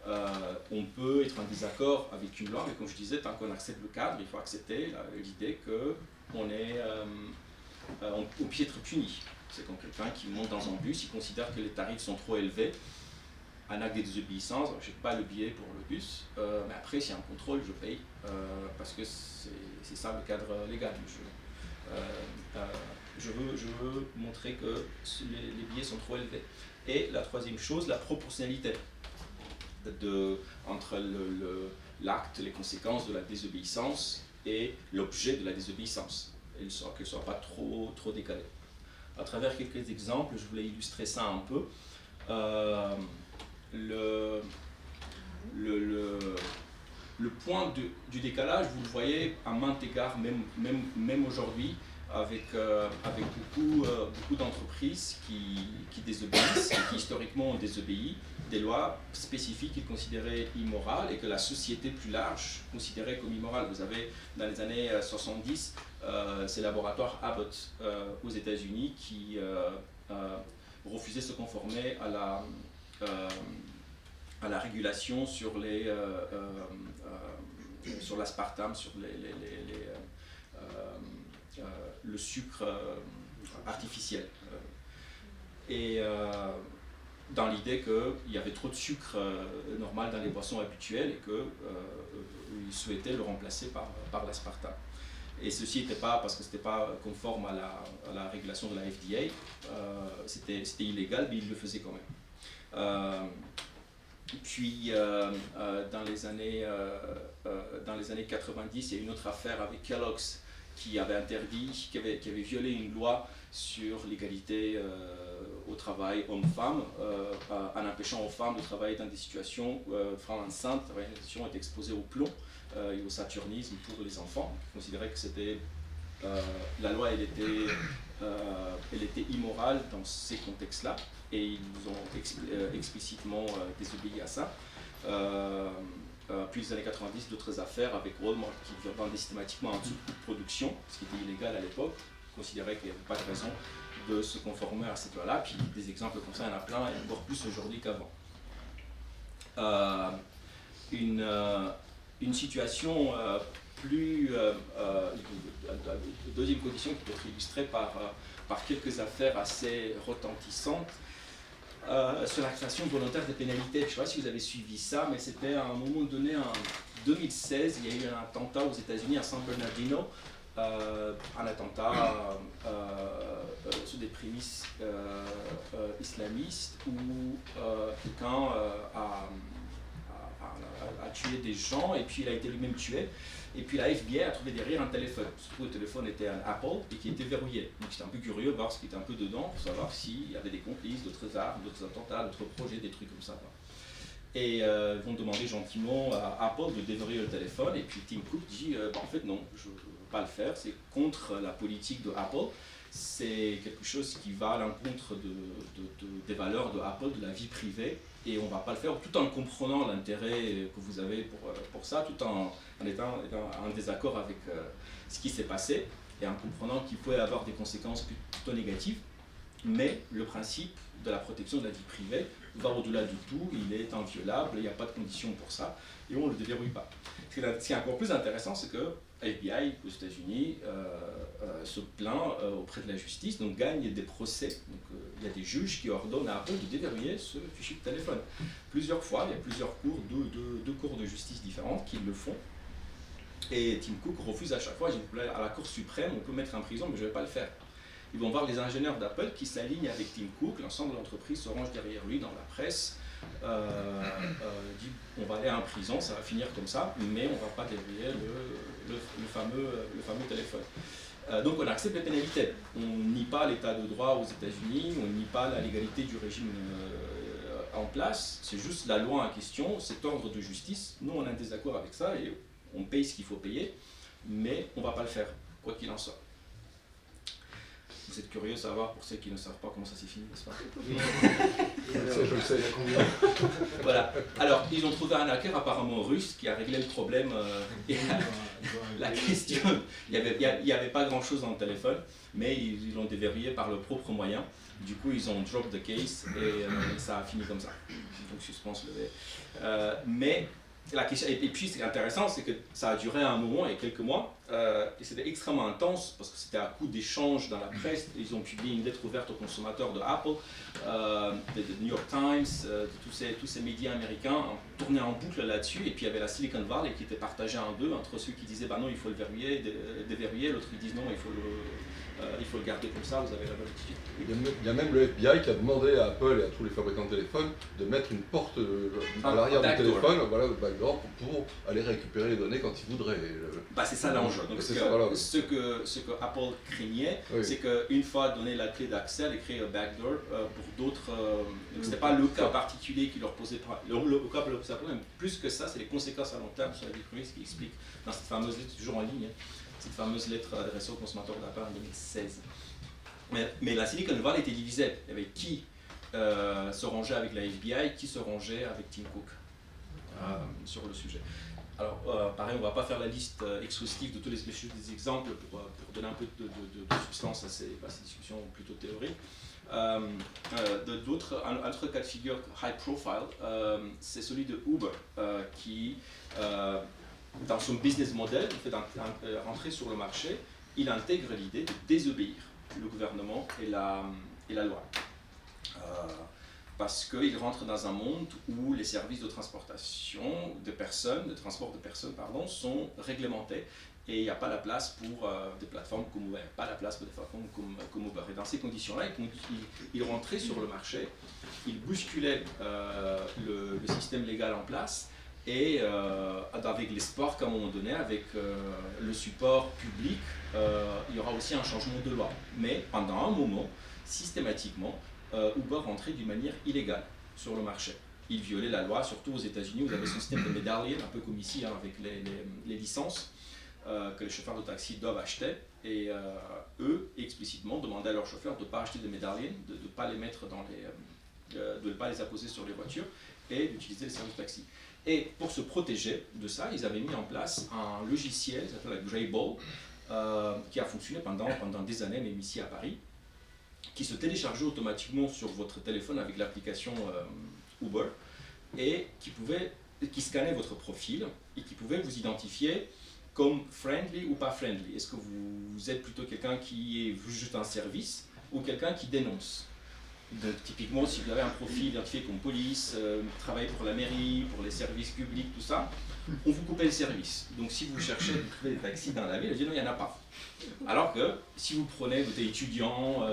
On peut être en désaccord avec une loi, mais comme je disais, tant qu'on accepte le cadre, il faut accepter l'idée qu'on puisse être puni. C'est quand quelqu'un qui monte dans un bus, il considère que les tarifs sont trop élevés, un acte de désobéissance, je n'ai pas le billet pour le bus, mais après, s'il y a un contrôle, je paye, parce que c'est ça le cadre légal. Je veux montrer que les billets sont trop élevés. Et la troisième chose, la proportionnalité entre l'acte, les conséquences de la désobéissance et l'objet de la désobéissance, et qu'elle ne soit pas trop décalée. À travers quelques exemples, je voulais illustrer ça un peu. Le point du décalage, vous le voyez à maintes égards, même aujourd'hui, avec beaucoup d'entreprises qui désobéissent, et qui historiquement ont désobéi des lois spécifiques qu'ils considéraient immorales et que la société plus large considérait comme immorales. Vous avez, dans les années 70, ces laboratoires Abbott aux États-Unis qui refusaient de se conformer à la régulation sur l'aspartame, sur le sucre artificiel. Dans l'idée qu'il y avait trop de sucre normal dans les boissons habituelles et qu'ils souhaitaient le remplacer par l'aspartame. Et ceci n'était pas parce que ce n'était pas conforme à la régulation de la FDA, c'était illégal, mais ils le faisaient quand même. Puis, dans les années 90, il y a une autre affaire avec Kellogg's qui avait violé une loi sur l'égalité au travail homme-femme, en empêchant aux femmes de travailler dans des situations où femmes enceintes, étaient exposées au plomb et au saturnisme pour les enfants. Ils considéraient que c'était la loi, elle était immorale dans ces contextes-là, et ils ont explicitement désobéi à ça. Puis les années 90, d'autres affaires avec Walmart qui vendaient systématiquement en sous-coût de production, ce qui était illégal à l'époque, considéraient qu'il n'y avait pas de raison de se conformer à cette loi-là. Puis des exemples comme ça, il y en a plein, et encore plus aujourd'hui qu'avant. Une situation deuxième condition qui peut être illustrée par quelques affaires assez retentissantes sur la création volontaire des pénalités. Je ne sais pas si vous avez suivi ça, mais c'était à un moment donné, en 2016, il y a eu un attentat aux États-Unis à San Bernardino, un attentat sur des prémices islamistes où quelqu'un a tué des gens et puis il a été lui-même tué. Et puis la FBI a trouvé derrière un téléphone. Surtout le téléphone était un Apple et qui était verrouillé. Donc j'étais un peu curieux de voir ce qui était un peu dedans pour savoir s'il y avait des complices, d'autres armes, d'autres attentats, d'autres projets, des trucs comme ça. Et ils vont demander gentiment à Apple de déverrouiller le téléphone. Et puis Tim Cook dit en fait non, je ne veux pas le faire, c'est contre la politique de Apple. c'est quelque chose qui va à l'encontre des valeurs de Apple, de la vie privée, et on ne va pas le faire tout en comprenant l'intérêt que vous avez pour ça, tout en étant en désaccord avec ce qui s'est passé, et en comprenant qu'il peut y avoir des conséquences plutôt négatives. Mais le principe de la protection de la vie privée va au-delà du tout, il est inviolable, il n'y a pas de conditions pour ça, et on ne le déverrouille pas. Ce qui est encore plus intéressant, c'est que FBI aux États-Unis se plaint auprès de la justice, donc gagne des procès. Donc il y a des juges qui ordonnent à Apple de déverrouiller ce fichier de téléphone. Plusieurs fois, il y a plusieurs cours, deux cours de justice différentes qui le font. Et Tim Cook refuse à chaque fois, il dit à la Cour suprême, on peut mettre en prison, mais je ne vais pas le faire. Ils vont voir les ingénieurs d'Apple qui s'alignent avec Tim Cook, l'ensemble de l'entreprise se range derrière lui dans la presse, dit on va aller en prison, ça va finir comme ça, mais on ne va pas déverrouiller le fameux téléphone. Donc on accepte les pénalités. On nie pas l'état de droit aux États-Unis, on nie pas la légalité du régime en place, c'est juste la loi en question, cet ordre de justice. Nous on est en désaccord avec ça et on paye ce qu'il faut payer, mais on ne va pas le faire, quoi qu'il en soit. Vous êtes curieux de savoir, pour ceux qui ne savent pas comment ça s'est fini, n'est-ce pas? Je le sais, il y a combien? Voilà. Alors, ils ont trouvé un hacker apparemment russe qui a réglé le problème. Et la question, il n'y avait pas grand-chose dans le téléphone, mais ils l'ont déverrouillé par leurs propres moyens. Du coup, ils ont drop the case et ça a fini comme ça. Donc, suspense levé. Mais la question, et puis, ce qui est intéressant, c'est que ça a duré un moment et quelques mois, et c'était extrêmement intense parce que c'était à coup d'échanges dans la presse. Ils ont publié une lettre ouverte aux consommateurs de Apple, de New York Times, de tous ces médias américains tournaient en boucle là-dessus. Et puis il y avait la Silicon Valley qui était partagée en deux entre ceux qui disaient bah non, il faut le déverrouiller, l'autre qui disent non, il faut le garder comme ça, vous avez la bonne attitude. Il y a même le FBI qui a demandé à Apple et à tous les fabricants de téléphones de mettre une porte à l'arrière du téléphone, voilà, le backdoor, pour aller récupérer les données quand ils voudraient. Bah, c'est ça l'enjeu. Donc ce que Apple craignait, oui, c'est qu'une fois donné la clé d'accès, elle crée un backdoor pour d'autres. Donc ce n'est pas le cas particulier qui leur posait le cas problème. Plus que ça, c'est les conséquences à long terme sur la vie privée, ce qui explique dans cette fameuse lettre, toujours en ligne, cette fameuse lettre adressée aux consommateurs d'Apple en 2016. Mais la Silicon Valley était divisée. Il y avait qui se rangeait avec la FBI, qui se rangeait avec Tim Cook sur le sujet. Alors, pareil, on ne va pas faire la liste exhaustive de tous les exemples pour donner un peu de substance à ces discussions plutôt théoriques. Un autre cas de figure high profile, c'est celui de Uber, qui, dans son business model, le fait d'entrer sur le marché, il intègre l'idée de désobéir le gouvernement et la loi. Parce qu'il rentre dans un monde où les services de transportation de transport de personnes, sont réglementés et il n'y a pas la place pour des plateformes comme Uber, pas la place pour des plateformes comme Uber. Et dans ces conditions-là, il rentrait sur le marché, il bousculait le système légal en place et avec l'espoir qu'à un moment donné, avec le support public, il y aura aussi un changement de loi. Mais pendant un moment, systématiquement, Uber rentrait d'une manière illégale sur le marché. Il violait la loi, surtout aux États-Unis, vous avez ce système de medallion, un peu comme ici, avec les licences que les chauffeurs de taxi doivent acheter. Et eux, explicitement, demandaient à leurs chauffeurs de ne pas acheter de medallions, de ne pas les mettre de ne pas les apposer sur les voitures et d'utiliser les services de taxi. Et pour se protéger de ça, ils avaient mis en place un logiciel qui s'appelle la Greyball, qui a fonctionné pendant des années, même ici à Paris, qui se téléchargeait automatiquement sur votre téléphone avec l'application Uber et qui scannait votre profil et qui pouvait vous identifier comme friendly ou pas friendly. Est-ce que vous êtes plutôt quelqu'un qui est juste un service ou quelqu'un qui dénonce? Typiquement, si vous avez un profil identifié comme police, travaillez pour la mairie, pour les services publics, tout ça, on vous coupait le service. Donc si vous cherchez de trouver des taxis dans la ville, vous dites non, il n'y en a pas. Alors que si vous prenez, vous êtes étudiant,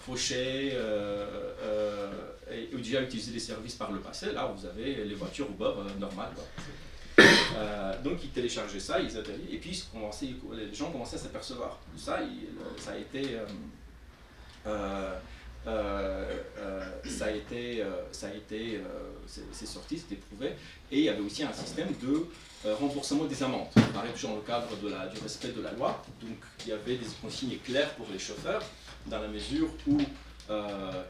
fauché, et déjà utilisé des services par le passé, là vous avez les voitures Uber normales. Donc ils téléchargeaient ça, ils atterrissaient, et puis les gens commençaient à s'apercevoir. Ça a été c'est sorti, c'était prouvé. Et il y avait aussi un système de remboursement des amendes, pareil toujours dans le cadre du respect de la loi. Donc il y avait des consignes claires pour les chauffeurs, dans la mesure où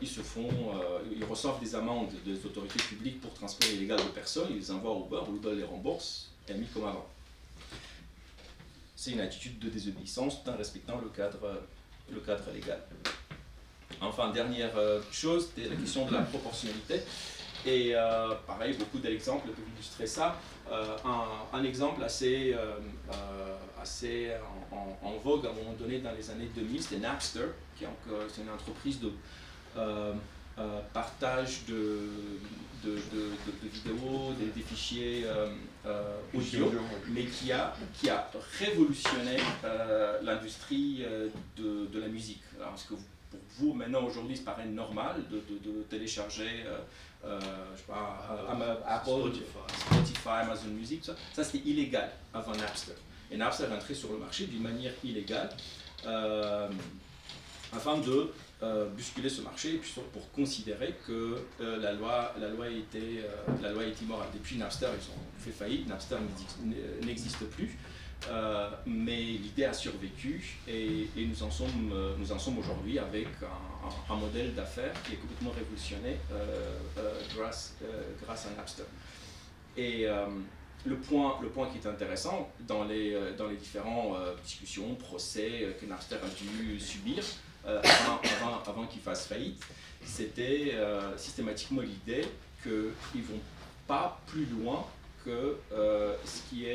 ils reçoivent des amendes des autorités publiques pour transport illégal de personnes, ils les envoient au Uber les rembourse et mis comme avant. C'est une attitude de désobéissance tout en respectant le cadre légal. Enfin, dernière chose, c'était la question de la proportionnalité. Et pareil, beaucoup d'exemples peuvent illustrer ça. Un exemple assez en vogue à un moment donné dans les années 2000, c'était Napster, c'est une entreprise de partage de vidéos, des fichiers audio, mais qui a révolutionné l'industrie de la musique. Alors, est-ce que pour vous, maintenant, aujourd'hui, ça paraît normal de télécharger je sais pas, Apple, Spotify, Amazon Music, ça c'était illégal avant Napster. Et Napster est entré sur le marché d'une manière illégale afin de bousculer ce marché et puis pour considérer que la loi était immorale. Depuis Napster, ils ont fait faillite, Napster n'existe plus. Mais l'idée a survécu et nous en sommes aujourd'hui avec un modèle d'affaires qui est complètement révolutionné grâce à Napster. Et le point qui est intéressant dans les différentes discussions, procès que Napster a dû subir avant qu'il fasse faillite, c'était systématiquement l'idée qu'ils ne vont pas plus loin que ce qui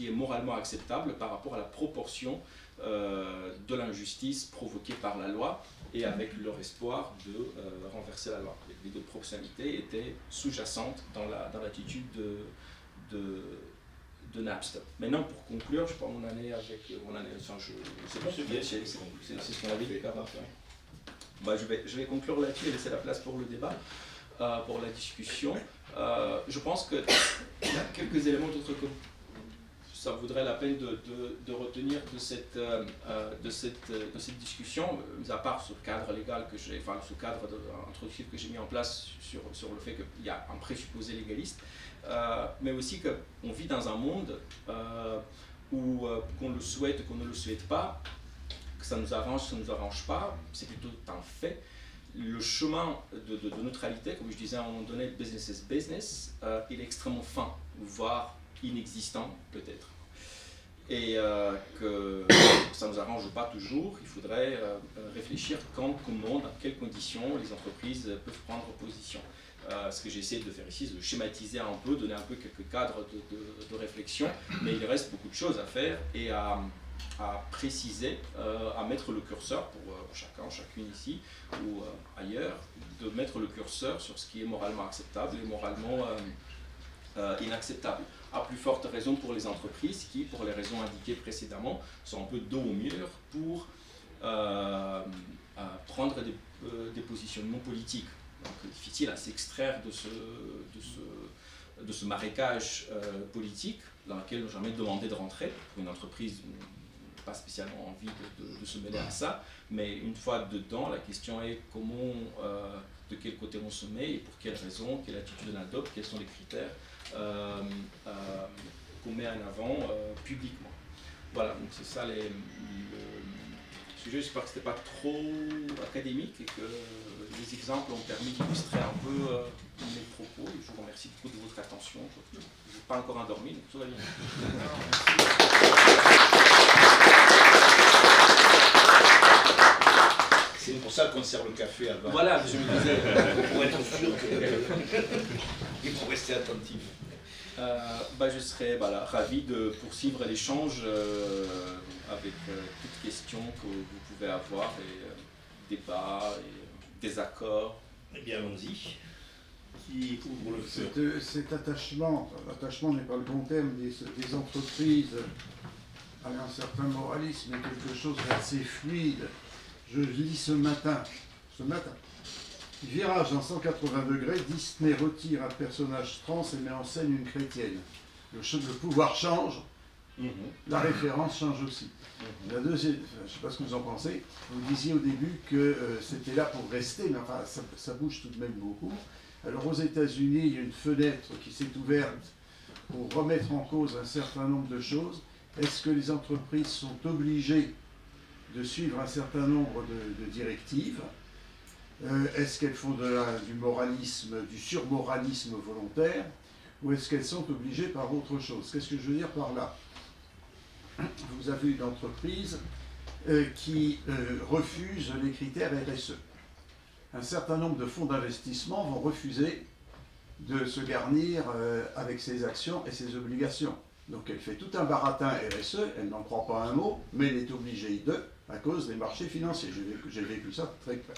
est moralement acceptable par rapport à la proportion de l'injustice provoquée par la loi et avec leur espoir de renverser la loi. L'idée de proportionnalité était sous-jacente dans l'attitude de Napster. Maintenant, pour conclure, je sais pas mon année avec c'est ce qu'on avait dit. Je vais conclure là-dessus et laisser la place pour le débat. Pour la discussion. Je pense qu'il y a quelques éléments d'autres que ça vaudrait la peine de retenir de cette discussion, mis à part ce cadre légal ce cadre introductif que j'ai mis en place sur le fait qu'il y a un présupposé légaliste, mais aussi qu'on vit dans un monde où qu'on le souhaite, qu'on ne le souhaite pas, que ça nous arrange pas, c'est plutôt un fait. Le chemin de neutralité, comme je disais à un moment donné, business is business, il est extrêmement fin, voire inexistant peut-être. Et que ça ne nous arrange pas toujours, il faudrait réfléchir quand, comment, dans quelles conditions les entreprises peuvent prendre position. Ce que j'essaie de faire ici, c'est de schématiser un peu, donner un peu quelques cadres de réflexion, mais il reste beaucoup de choses à faire et à préciser, à mettre le curseur pour chacune ici ou ailleurs, de mettre le curseur sur ce qui est moralement acceptable et moralement inacceptable. À plus forte raison pour les entreprises qui, pour les raisons indiquées précédemment, sont un peu dos au mur pour prendre des positionnements politiques. Donc difficile à s'extraire de ce marécage politique dans lequel on n'a jamais demandé de rentrer. Pour une entreprise, pas spécialement envie de se mêler à ça, mais une fois dedans, la question est comment, de quel côté on se met et pour quelles raisons, quelle attitude on adopte, quels sont les critères qu'on met en avant publiquement. Voilà, donc c'est ça le sujet. J'espère que ce n'était pas trop académique et que les exemples ont permis d'illustrer un peu mes propos. Je vous remercie beaucoup de votre attention. Je n'ai pas encore endormi, donc tout va bien. C'est pour ça qu'on sert le café avant. Voilà, je me disais. Pour être sûr qu'il faut rester attentif. Je serais ravi de poursuivre l'échange avec toutes questions que vous pouvez avoir et débats et désaccords. Eh bien, allons-y. Qui ouvre le feu? Cet attachement n'est pas le bon terme, des entreprises à un certain moralisme est quelque chose d'assez fluide. Je lis ce matin, virage en 180 degrés, Disney retire un personnage trans et met en scène une chrétienne. Le pouvoir change, La référence change aussi. La deuxième, je ne sais pas ce que vous en pensez, vous disiez au début que c'était là pour rester, mais enfin, ça bouge tout de même beaucoup. Alors aux États-Unis, il y a une fenêtre qui s'est ouverte pour remettre en cause un certain nombre de choses. Est-ce que les entreprises sont obligées de suivre un certain nombre de directives? Est-ce qu'elles font du moralisme, du surmoralisme volontaire, ou est-ce qu'elles sont obligées par autre chose? Qu'est-ce que je veux dire par là? Vous avez une entreprise qui refuse les critères RSE. Un certain nombre de fonds d'investissement vont refuser de se garnir avec ses actions et ses obligations. Donc elle fait tout un baratin RSE, elle n'en croit pas un mot, mais elle est obligée à cause des marchés financiers. J'ai vécu ça très près.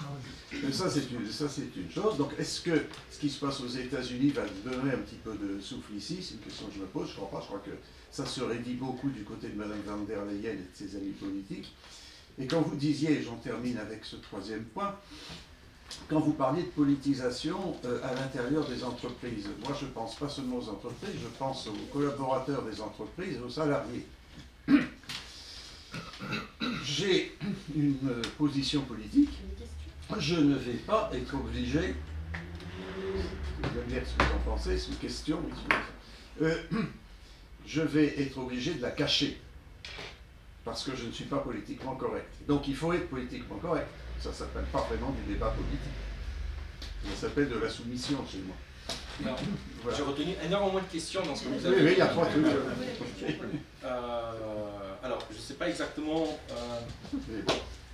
Ça c'est une chose. Donc est-ce que ce qui se passe aux États-Unis va donner un petit peu de souffle ici? C'est une question que je me pose. Je ne crois pas. Je crois que ça serait dit beaucoup du côté de Mme van der Leyen et de ses amis politiques. Et quand vous disiez, et j'en termine avec ce troisième point, quand vous parliez de politisation à l'intérieur des entreprises, moi je ne pense pas seulement aux entreprises, je pense aux collaborateurs des entreprises et aux salariés. J'ai une position politique, je ne vais pas être obligé, vous allez me dire ce que vous en pensez, c'est une question, je vais être obligé de la cacher, parce que je ne suis pas politiquement correct. Donc il faut être politiquement correct. Ça ne s'appelle pas vraiment du débat politique. Ça s'appelle de la soumission chez moi. Voilà. J'ai retenu énormément de questions dans ce que vous avez dit. Oui, il y a 3 trucs. Alors, je ne sais pas exactement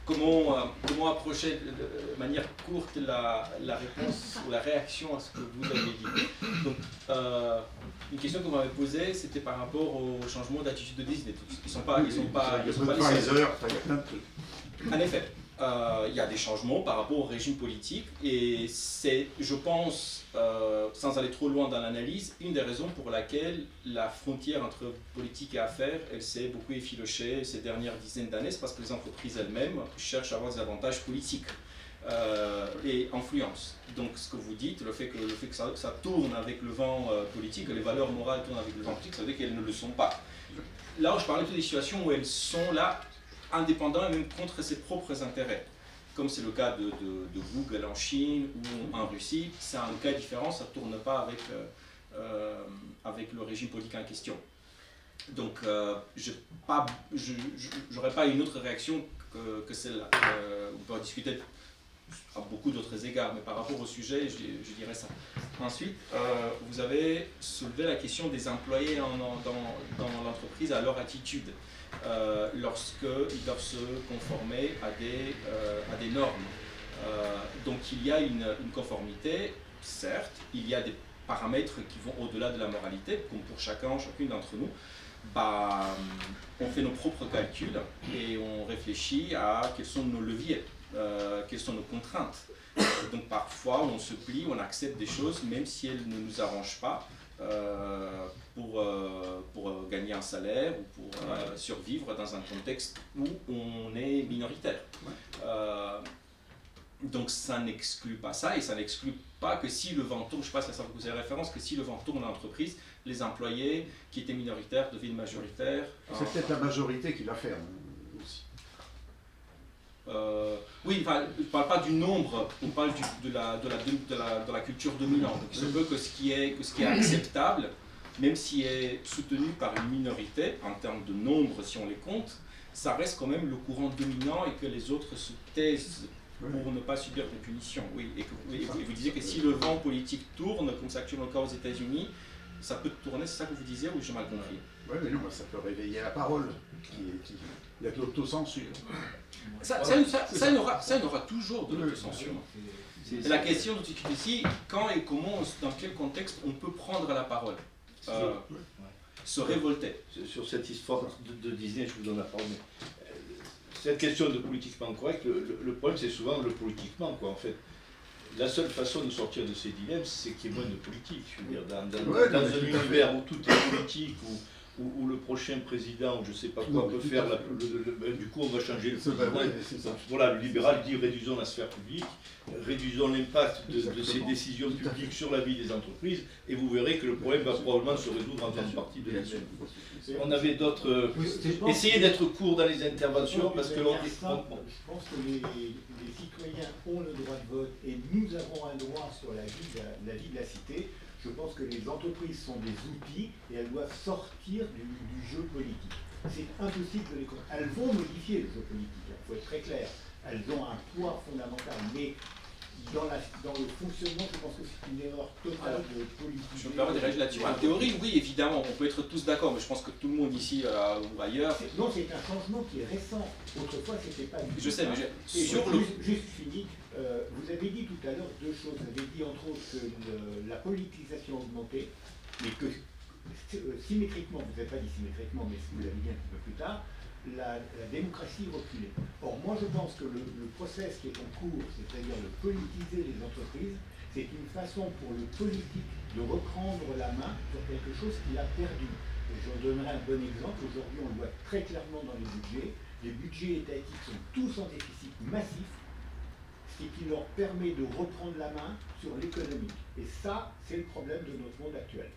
comment approcher de manière courte la réponse ou la réaction à ce que vous avez dit. Donc, une question que vous m'avez posée, c'était par rapport au changement d'attitude de Disney. Ils sont pas les seuls. En effet. Il y a des changements par rapport au régime politique et c'est, je pense, sans aller trop loin dans l'analyse, une des raisons pour laquelle la frontière entre politique et affaires, elle s'est beaucoup effilochée ces dernières dizaines d'années, c'est parce que les entreprises elles-mêmes cherchent à avoir des avantages politiques et influence. Donc ce que vous dites, le fait que ça tourne avec le vent politique, que les valeurs morales tournent avec le vent politique, ça veut dire qu'elles ne le sont pas. Là, je parlais de des situations où elles sont là, indépendant et même contre ses propres intérêts. Comme c'est le cas de Google en Chine ou en Russie, c'est un cas différent, ça ne tourne pas avec le régime politique en question. Donc, je n'aurais pas une autre réaction que celle-là. On peut en discuter à beaucoup d'autres égards, mais par rapport au sujet, je dirais ça. Ensuite, vous avez soulevé la question des employés dans l'entreprise à leur attitude. Lorsqu'ils doivent se conformer à des normes. Donc il y a une conformité, certes, il y a des paramètres qui vont au-delà de la moralité, comme pour chacune d'entre nous. On fait nos propres calculs et on réfléchit à quels sont nos leviers, quelles sont nos contraintes. Donc parfois on se plie, on accepte des choses même si elles ne nous arrangent pas. Pour gagner un salaire ou pour survivre dans un contexte où on est minoritaire. Donc ça n'exclut pas ça et ça n'exclut pas que si le vent tourne, je ne sais pas si ça vous avez référence, que si le vent tourne dans l'entreprise, les employés qui étaient minoritaires deviennent majoritaires. C'est peut-être la majorité qui l'a fait aussi. Oui, enfin, je ne parle pas du nombre, on parle de la culture dominante. Donc, il se peut que ce qui est acceptable, même si est soutenu par une minorité, en termes de nombre, si on les compte, ça reste quand même le courant dominant et que les autres se taisent pour ne pas subir des punitions. Oui, et vous disiez que si le vent politique tourne, comme c'est actuellement le cas aux États-Unis, ça peut tourner, c'est ça que vous disiez ou j'ai mal compris? Oui, mais non, ça peut réveiller la parole. Il y a de l'autocensure. Ça il y aura toujours de l'autocensure. La question de ici, quand et comment, dans quel contexte on peut prendre la parole, se révolter. Sur cette histoire de Disney, je vous donne la parole. Cette question de politiquement correct, le problème c'est souvent le politiquement, quoi, en fait. La seule façon de sortir de ces dilemmes, c'est qu'il y ait moins de politique. Je veux dire, dans un univers où tout est politique, où le prochain président, ou je ne sais pas quoi, peut faire, du coup on va changer le président. Donc, voilà, le libéral dit réduisons la sphère publique, réduisons l'impact de ces décisions publiques sur la vie des entreprises, et vous verrez que le problème va probablement se résoudre en grande partie de là-dessus. On avait d'autres... Essayez d'être court dans les interventions, parce que... Je pense que les citoyens ont le droit de vote, et nous avons un droit sur la vie de la cité. Je pense que les entreprises sont des outils et elles doivent sortir du jeu politique. C'est impossible de les comprendre. Elles vont modifier le jeu politique, il faut être très clair. Elles ont un poids fondamental, mais dans le fonctionnement, je pense que c'est une erreur totale de politiser. Je me permets de réagir là-dessus. En théorie, oui, évidemment, on peut être tous d'accord, mais je pense que tout le monde ici ou ailleurs... Non, c'est un changement qui est récent. Autrefois, c'était pas... Je sais, mais juste fini, vous avez dit tout à l'heure deux choses. Vous avez dit entre autres que la politisation a augmenté, mais que symétriquement, vous n'avez pas dit symétriquement, mais vous l'avez dit un petit peu plus tard, la démocratie reculait. Or, moi je pense que le process qui est en cours, c'est-à-dire de politiser les entreprises, c'est une façon pour le politique de reprendre la main sur quelque chose qu'il a perdu. Et je vous donnerai un bon exemple. Aujourd'hui, on le voit très clairement dans les budgets. Les budgets étatiques sont tous en déficit massif, ce qui leur permet de reprendre la main sur l'économie. Et ça, c'est le problème de notre monde actuel.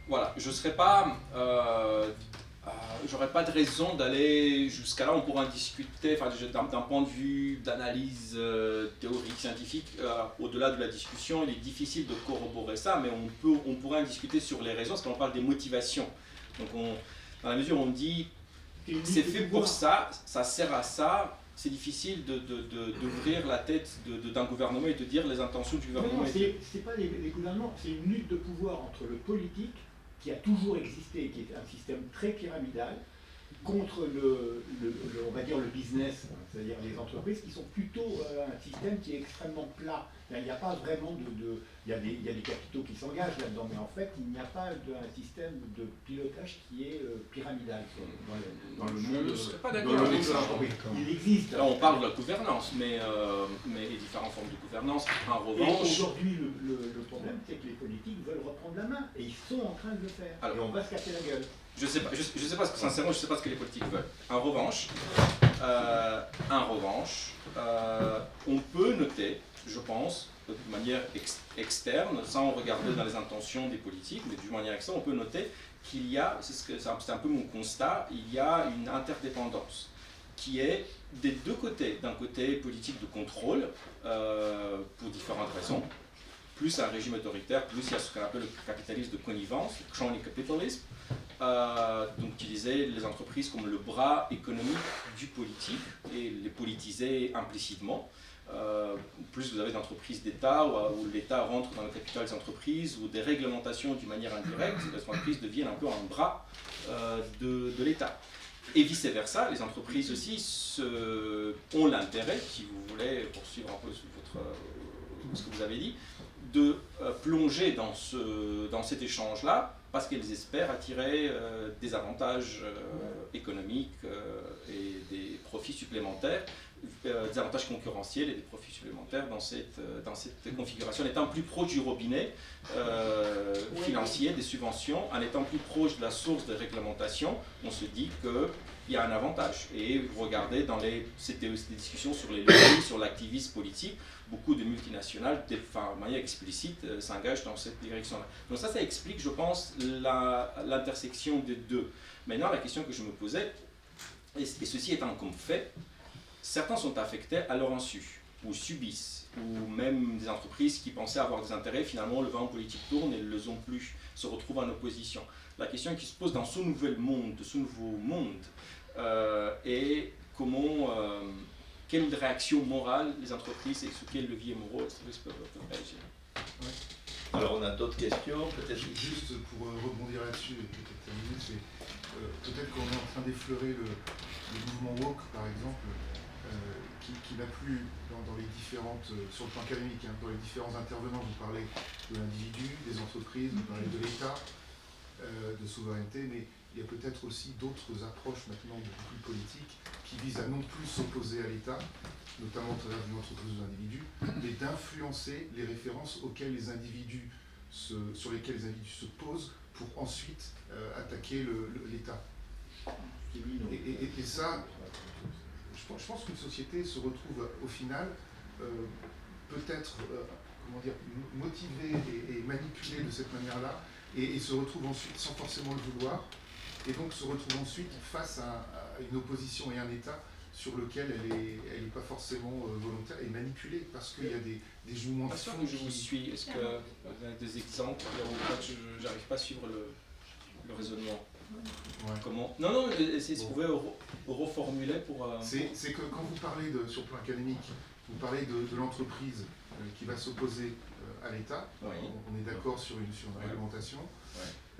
Voilà, je ne serais pas... j'aurais pas de raison d'aller jusqu'à là, on pourra en discuter d'un point de vue d'analyse théorique, scientifique, au-delà de la discussion, il est difficile de corroborer ça, mais on pourrait en discuter sur les raisons, parce qu'on parle des motivations. Donc dans la mesure où on dit, c'est fait pour ça, ça sert à ça, c'est difficile d'ouvrir la tête d'un gouvernement et de dire les intentions du gouvernement. Non, c'est pas les gouvernements, c'est une lutte de pouvoir entre le politique, qui a toujours existé, qui est un système très pyramidal, contre on va dire le business, c'est-à-dire les entreprises, qui sont plutôt un système qui est extrêmement plat. Il n'y a pas vraiment il y a des capitaux qui s'engagent là-dedans, mais en fait, il n'y a pas un système de pilotage qui est pyramidal dans le monde. Je ne serais pas d'accord avec ça. Il existe. Là, on parle de la gouvernance, mais les différentes formes de gouvernance. En revanche... Aujourd'hui, le problème, c'est que les politiques veulent reprendre la main, et ils sont en train de le faire. Alors, et on va se casser la gueule. Je sais pas, sincèrement, je ne sais pas ce que les politiques veulent. En revanche, on peut noter, je pense, de manière externe, sans regarder dans les intentions des politiques, mais d'une manière externe, on peut noter qu'il y a, c'est un peu mon constat, il y a une interdépendance qui est des deux côtés. D'un côté politique de contrôle, pour différentes raisons, plus un régime autoritaire, plus il y a ce qu'on appelle le capitalisme de connivence, le crony capitalism, donc utiliser les entreprises comme le bras économique du politique et les politiser implicitement. Plus vous avez d'entreprises d'État où l'État rentre dans le capital des entreprises, ou des réglementations d'une manière indirecte, les entreprises deviennent un peu un bras de l'État. Et vice-versa, les entreprises aussi ont l'intérêt, si vous voulez poursuivre un peu ce que vous avez dit, de plonger dans cet échange-là, parce qu'elles espèrent attirer des avantages économiques et des profits supplémentaires, des avantages concurrentiels et des profits supplémentaires dans cette configuration, en étant plus proche du robinet financier, des subventions, en étant plus proche de la source de réglementation, on se dit qu'il y a un avantage. Et vous regardez c'était aussi des discussions sur les lobbies, sur l'activisme politique, beaucoup de multinationales, de manière explicite, s'engagent dans cette direction-là. Donc ça explique, je pense, l'intersection des deux. Maintenant, la question que je me posais, et ceci étant comme fait, certains sont affectés à leur insu, ou subissent, ou même des entreprises qui pensaient avoir des intérêts, finalement le vent politique tourne et ne les ont plus, se retrouvent en opposition. La question qui se pose dans ce nouveau monde, est quelle réaction morale les entreprises et sur quel levier moraux les entreprises peuvent réagir. Ouais. Alors on a d'autres questions, peut-être. Juste pour rebondir là-dessus et peut-être terminer, c'est peut-être qu'on est en train d'effleurer le mouvement woke, par exemple, qui n'a plus dans les différentes, sur le plan académique, dans les différents intervenants, vous parlez de l'individu, des entreprises, vous parlez de l'État, de souveraineté, mais il y a peut-être aussi d'autres approches maintenant beaucoup plus politiques qui visent à non plus s'opposer à l'État, notamment au travers d'une entreprise ou d'un individu, mais d'influencer les références auxquelles les individus sur lesquels les individus se posent pour ensuite attaquer l'État. Et ça, je pense qu'une société se retrouve au final peut-être motivée et manipulée de cette manière-là, et se retrouve ensuite sans forcément le vouloir, et donc se retrouve ensuite face à une opposition et un État sur lequel elle n'est pas forcément volontaire et manipulée, parce qu'il y a des jouements de Pas sûr fond que je vous suis. Est-ce que vous avez des exemples? Je n'arrive pas à suivre le raisonnement. Ouais. Comment? Non, si vous pouvez reformuler pour... C'est que quand vous parlez sur le plan académique, vous parlez de l'entreprise qui va s'opposer à l'État, Oui. on est d'accord sur une réglementation,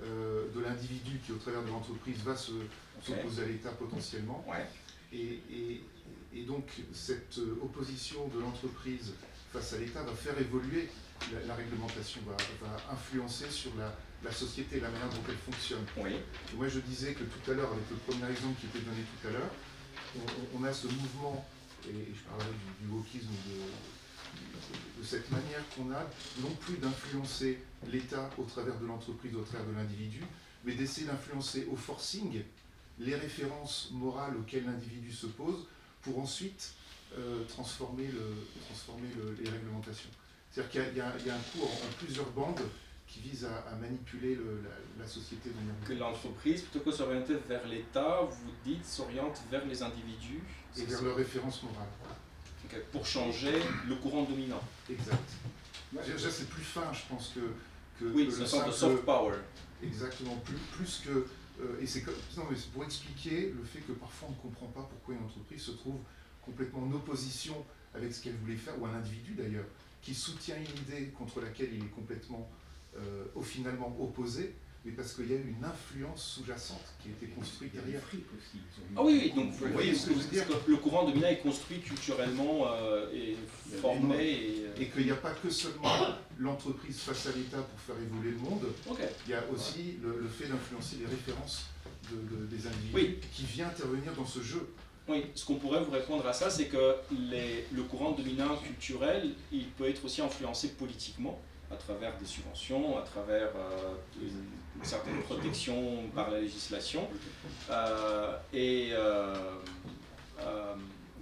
de l'individu qui au travers de l'entreprise va s'opposer à l'État potentiellement, et donc cette opposition de l'entreprise face à l'État va faire évoluer la réglementation, va influencer sur la société, la manière dont elle fonctionne. Oui. Et moi je disais que tout à l'heure, avec le premier exemple qui était donné tout à l'heure, on a ce mouvement, et je parlais du wokisme, de cette manière qu'on a, non plus d'influencer l'État au travers de l'entreprise, au travers de l'individu, mais d'essayer d'influencer au forcing les références morales auxquelles l'individu se pose, pour ensuite transformer les réglementations. C'est-à-dire qu'il y a un cours en plusieurs bandes qui vise à manipuler la société de manière... Que l'entreprise, plutôt que de s'orienter vers l'État, vous dites, s'oriente vers les individus. Et vers leur référence morale. Okay. Pour changer le courant dominant. Exact. Déjà, c'est plus fin, je pense, que oui, que c'est le une sorte de simple... soft power. Exactement, plus que... et c'est pour expliquer le fait que parfois on ne comprend pas pourquoi une entreprise se trouve complètement en opposition avec ce qu'elle voulait faire, ou un individu d'ailleurs, qui soutient une idée contre laquelle il est complètement finalement opposé, mais parce qu'il y a eu une influence sous-jacente qui a été construite derrière. Ah oui, donc vous voyez ce que vous dites, que le courant dominant est construit culturellement et formé. Et qu'il n'y a pas que seulement l'entreprise face à l'État pour faire évoluer le monde, il y a aussi le fait d'influencer les références des individus qui vient intervenir dans ce jeu. Oui, ce qu'on pourrait vous répondre à ça, c'est que le courant dominant culturel, il peut être aussi influencé politiquement, à travers des subventions, à travers une certaine protection par la législation.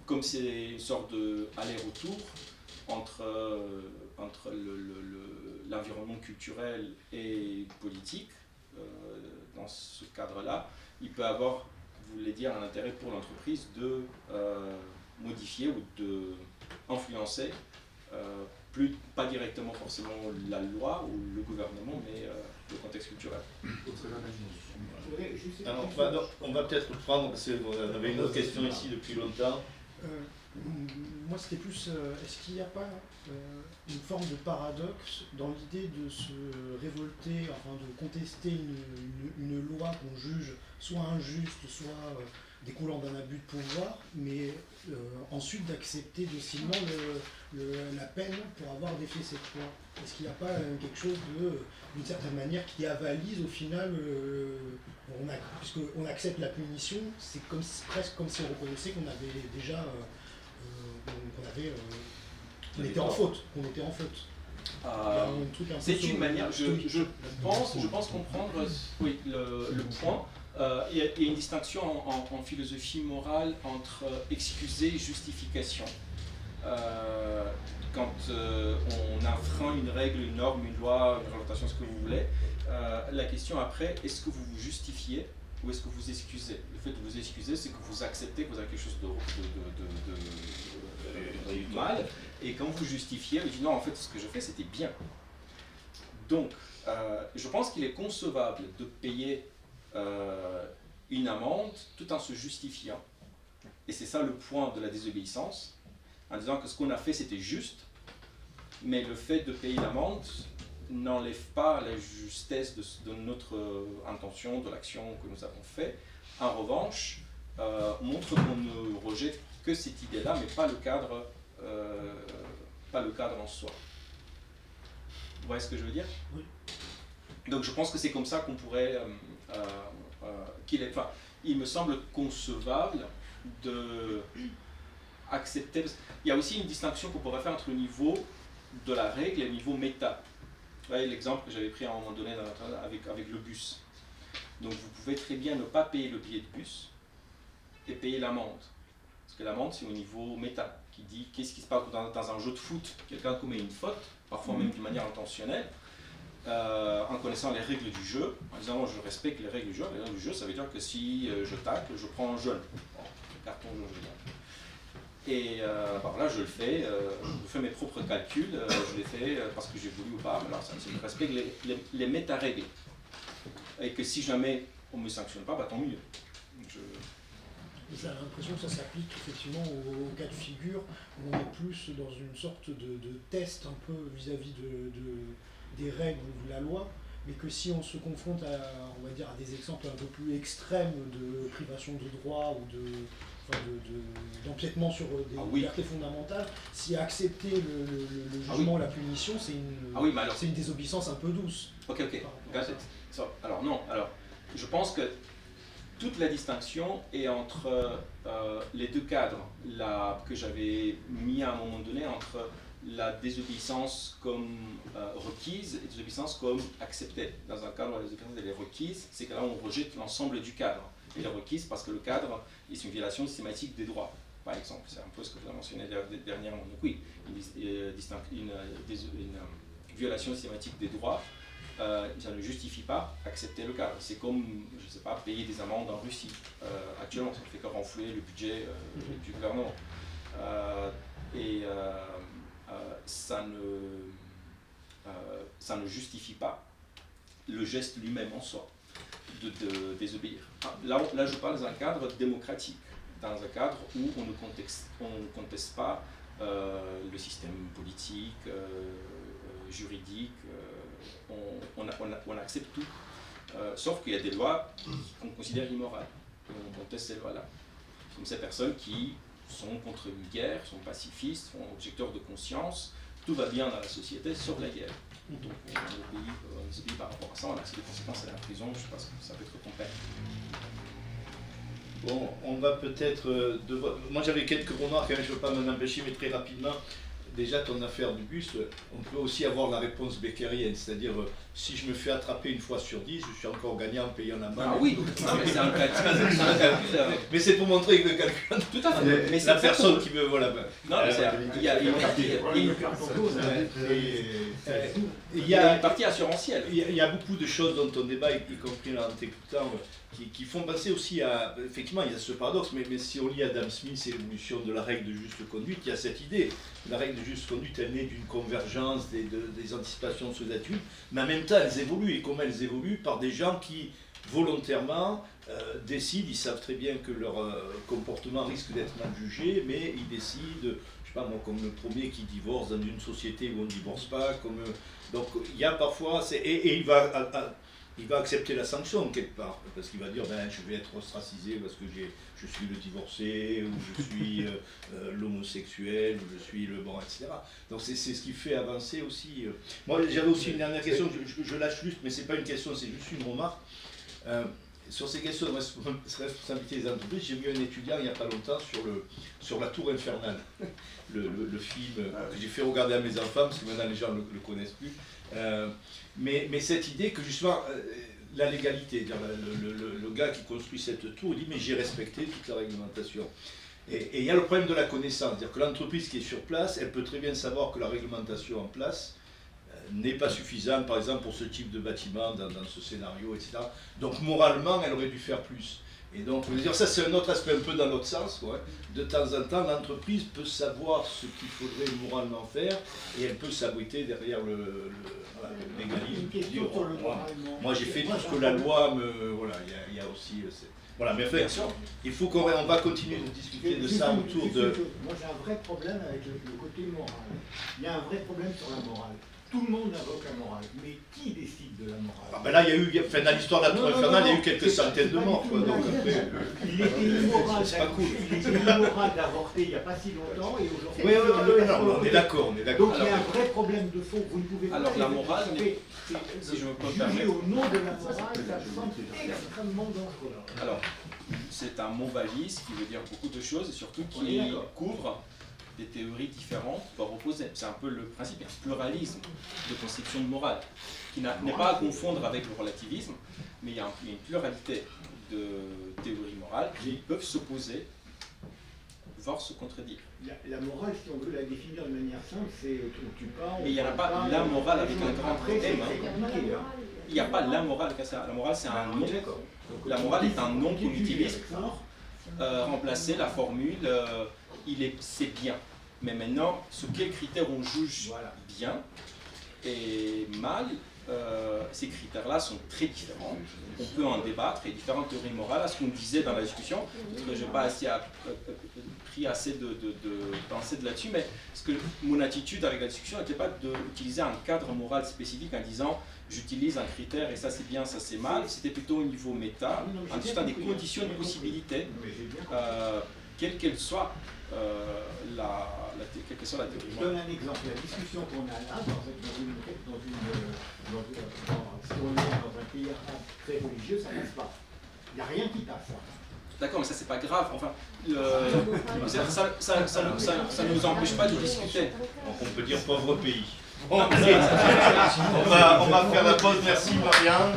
Comme c'est une sorte d'aller-retour entre l'environnement culturel et politique, dans ce cadre-là, il peut avoir, vous voulez dire, un intérêt pour l'entreprise de modifier ou d'influencer pas directement forcément la loi ou le gouvernement, mais le contexte culturel. Alors, on va peut-être prendre, parce qu'on avait une autre question ici depuis longtemps. Moi, c'était plus, est-ce qu'il n'y a pas une forme de paradoxe dans l'idée de se révolter, enfin de contester une loi qu'on juge soit injuste, soit découlant d'un abus de pouvoir, mais ensuite d'accepter docilement la peine pour avoir défait cette loi? Est-ce qu'il n'y a pas quelque chose d'une certaine manière qui avalise au final, puisqu'on accepte la punition, c'est presque comme si on reconnaissait qu'on avait déjà... qu'on était en faute. C'est une manière, je pense comprendre le point. Il y a une distinction en philosophie morale entre excuser et justification. Quand on enfreint une règle, une norme, une loi, une réglementation, ce que vous voulez, la question après, est-ce que vous vous justifiez ou est-ce que vous excusez? Le fait de vous excuser, c'est que vous acceptez que vous avez quelque chose de mal, et quand vous justifiez, vous dites non, en fait, ce que je fais, c'était bien. Donc, je pense qu'il est concevable de payer une amende tout en se justifiant. Et c'est ça le point de la désobéissance, en disant que ce qu'on a fait, c'était juste, mais le fait de payer l'amende n'enlève pas la justesse de notre intention, de l'action que nous avons fait. En revanche, montre qu'on ne rejette que cette idée-là, mais pas le cadre en soi. Vous voyez ce que je veux dire? Oui. Donc je pense que c'est comme ça qu'on pourrait... il me semble concevable de accepter... Il y a aussi une distinction qu'on pourrait faire entre le niveau de la règle et le niveau méta. voyez l'exemple que j'avais pris à un moment donné avec le bus. Donc vous pouvez très bien ne pas payer le billet de bus et payer l'amende. Parce que l'amende, c'est au niveau méta, qui dit qu'est-ce qui se passe dans un jeu de foot. Quelqu'un commet une faute, parfois même d'une manière intentionnelle, en connaissant les règles du jeu, en disant je respecte les règles du jeu. Les règles du jeu, ça veut dire que si je tacle, je prends un jaune. Bon, carton jaune, je veux dire. Et là, je le fais, je fais mes propres calculs, je les fais parce que j'ai voulu ou pas, mais alors ça me respecte les méta-règles. Et que si jamais on ne me sanctionne pas, tant mieux. J'ai l'impression que ça s'applique effectivement au cas de figure où on est plus dans une sorte de test un peu vis-à-vis des règles ou de la loi, mais que si on se confronte on va dire, à des exemples un peu plus extrêmes de privation de droit ou d'empiètement sur des libertés fondamentales, si accepter le jugement, la punition, c'est une désobéissance un peu douce. Ok. Alors non, je pense que toute la distinction est entre les deux cadres que j'avais mis à un moment donné entre la désobéissance comme requise et la désobéissance comme acceptée. Dans un cadre où la désobéissance est requise, c'est que là on rejette l'ensemble du cadre. Et la requise parce que le cadre est une violation systématique des droits, par exemple. C'est un peu ce que vous avez mentionné dernièrement. Donc oui, une violation systématique des droits, ça ne justifie pas accepter le cadre. C'est comme, je ne sais pas, payer des amendes en Russie. Actuellement, ça ne fait que renflouer le budget du gouvernement. Ça ne justifie pas le geste lui-même en soi de désobéir. Là, je parle dans un cadre démocratique, dans un cadre où on ne conteste pas le système politique, juridique, on accepte tout. Sauf qu'il y a des lois qu'on considère immorales, et on conteste ces lois-là. Comme ces personnes qui sont contre une guerre, sont pacifistes, sont objecteurs de conscience, tout va bien dans la société, sauf la guerre. Donc on se dit par rapport à ça, on accepte les conséquences à la prison, je pense que ça peut être complet. Bon, on va peut-être moi j'avais quelques remarques, je ne veux pas m'en empêcher, mais très rapidement. Déjà, ton affaire du bus, on peut aussi avoir la réponse beckerienne, c'est-à-dire si je me fais attraper une fois sur 10, je suis encore gagnant en payant la main. Ah oui, mais c'est un calcul. Mais c'est pour montrer que le calcul. Tout à fait. Mais la personne qui veut, voilà. Non, mais il y a une partie assurantielle. Il y a beaucoup de choses dans ton débat, y compris là en t'écoutant, qui font penser aussi à. Effectivement, il y a ce paradoxe, mais si on lit Adam Smith et l'évolution de la règle de juste conduite, il y a cette idée. La règle de juste conduite, elle naît d'une convergence des anticipations sur les adultes, mais en même temps, elles évoluent. Et comment elles évoluent? Par des gens qui, volontairement, décident, ils savent très bien que leur comportement risque d'être mal jugé, mais ils décident, je ne sais pas moi, comme le premier qui divorce dans une société où on ne divorce pas, donc il y a parfois, et il va accepter la sanction quelque part, parce qu'il va dire je vais être ostracisé parce que je suis le divorcé, ou je suis l'homosexuel, ou je suis le bon, etc. Donc c'est ce qui fait avancer aussi. Moi j'avais aussi une dernière question, je lâche juste, mais c'est pas une question, c'est juste une remarque. Sur ces questions de responsabilité des entreprises, j'ai vu un étudiant il n'y a pas longtemps sur la Tour Infernale, le film que j'ai fait regarder à mes enfants, parce que maintenant les gens ne le connaissent plus. Mais cette idée que justement, la légalité, le gars qui construit cette tour, il dit mais j'ai respecté toute la réglementation. Et il y a le problème de la connaissance, c'est-à-dire que l'entreprise qui est sur place, elle peut très bien savoir que la réglementation en place n'est pas suffisante, par exemple pour ce type de bâtiment, dans ce scénario, etc. Donc moralement, elle aurait dû faire plus. Et donc, je veux dire, ça c'est un autre aspect un peu dans l'autre sens. Ouais. De temps en temps, l'entreprise peut savoir ce qu'il faudrait moralement faire et elle peut s'abriter derrière le légalisme. Moi j'ai fait tout ce que la loi me... Voilà, il y a aussi... Voilà, mais enfin, il faut qu'on va continuer de discuter de ça autour de... Moi j'ai un vrai problème avec le côté moral. Il y a un vrai problème sur la morale. Tout le monde invoque la morale, mais qui décide de la morale? Là, il y a eu, dans l'histoire de la Tour Infernale, il y a eu quelques centaines de morts. Donc, après, il était immoral d'avorter il n'y a pas si longtemps, et aujourd'hui... on est d'accord. Donc il y a un vrai problème de fond. Vous ne pouvez pas... Alors la morale, si je me peux permettre... Juger au nom de la morale, ça semble extrêmement dangereux. Alors, c'est un mot valise qui veut dire beaucoup de choses, et surtout qui couvre des théories différentes peuvent opposer. C'est un peu le principe, il y a un pluralisme de conception de morale, qui n'est pas à confondre avec le relativisme, mais il y a une pluralité de théories morales qui peuvent s'opposer, voire se contredire. La morale, si on veut la définir de manière simple, c'est on tue pas, on Mais il n'y en a vole pas la morale avec un grand Après, M. c'est compliqué, hein. Il n'y a pas la morale qu'à ça. La morale, c'est un nom. D'accord. Donc, La morale est un nom qu'on utilise avec ça. pour remplacer la formule c'est bien. Mais maintenant, sous quels critères on juge Voilà. bien et mal, ces critères-là sont très différents. On peut en débattre, et différentes théories morales, à ce qu'on disait dans la discussion, parce que je n'ai pas pris assez de penser là-dessus, mais parce que mon attitude avec la discussion n'était pas d'utiliser un cadre moral spécifique en disant j'utilise un critère et ça c'est bien, ça c'est mal. C'était plutôt au niveau méta, en discutant des conditions de possibilité, quelle qu'elle soit quelle que soit la théorie Je morale. donne un exemple. La discussion qu'on a là, si on est dans un pays arabe très religieux, ça ne passe pas. Il n'y a rien qui passe. D'accord, mais ça c'est pas grave. Enfin, ça ne nous empêche pas de discuter. Donc on peut dire pauvre pays. On va faire la pause, merci Marianne.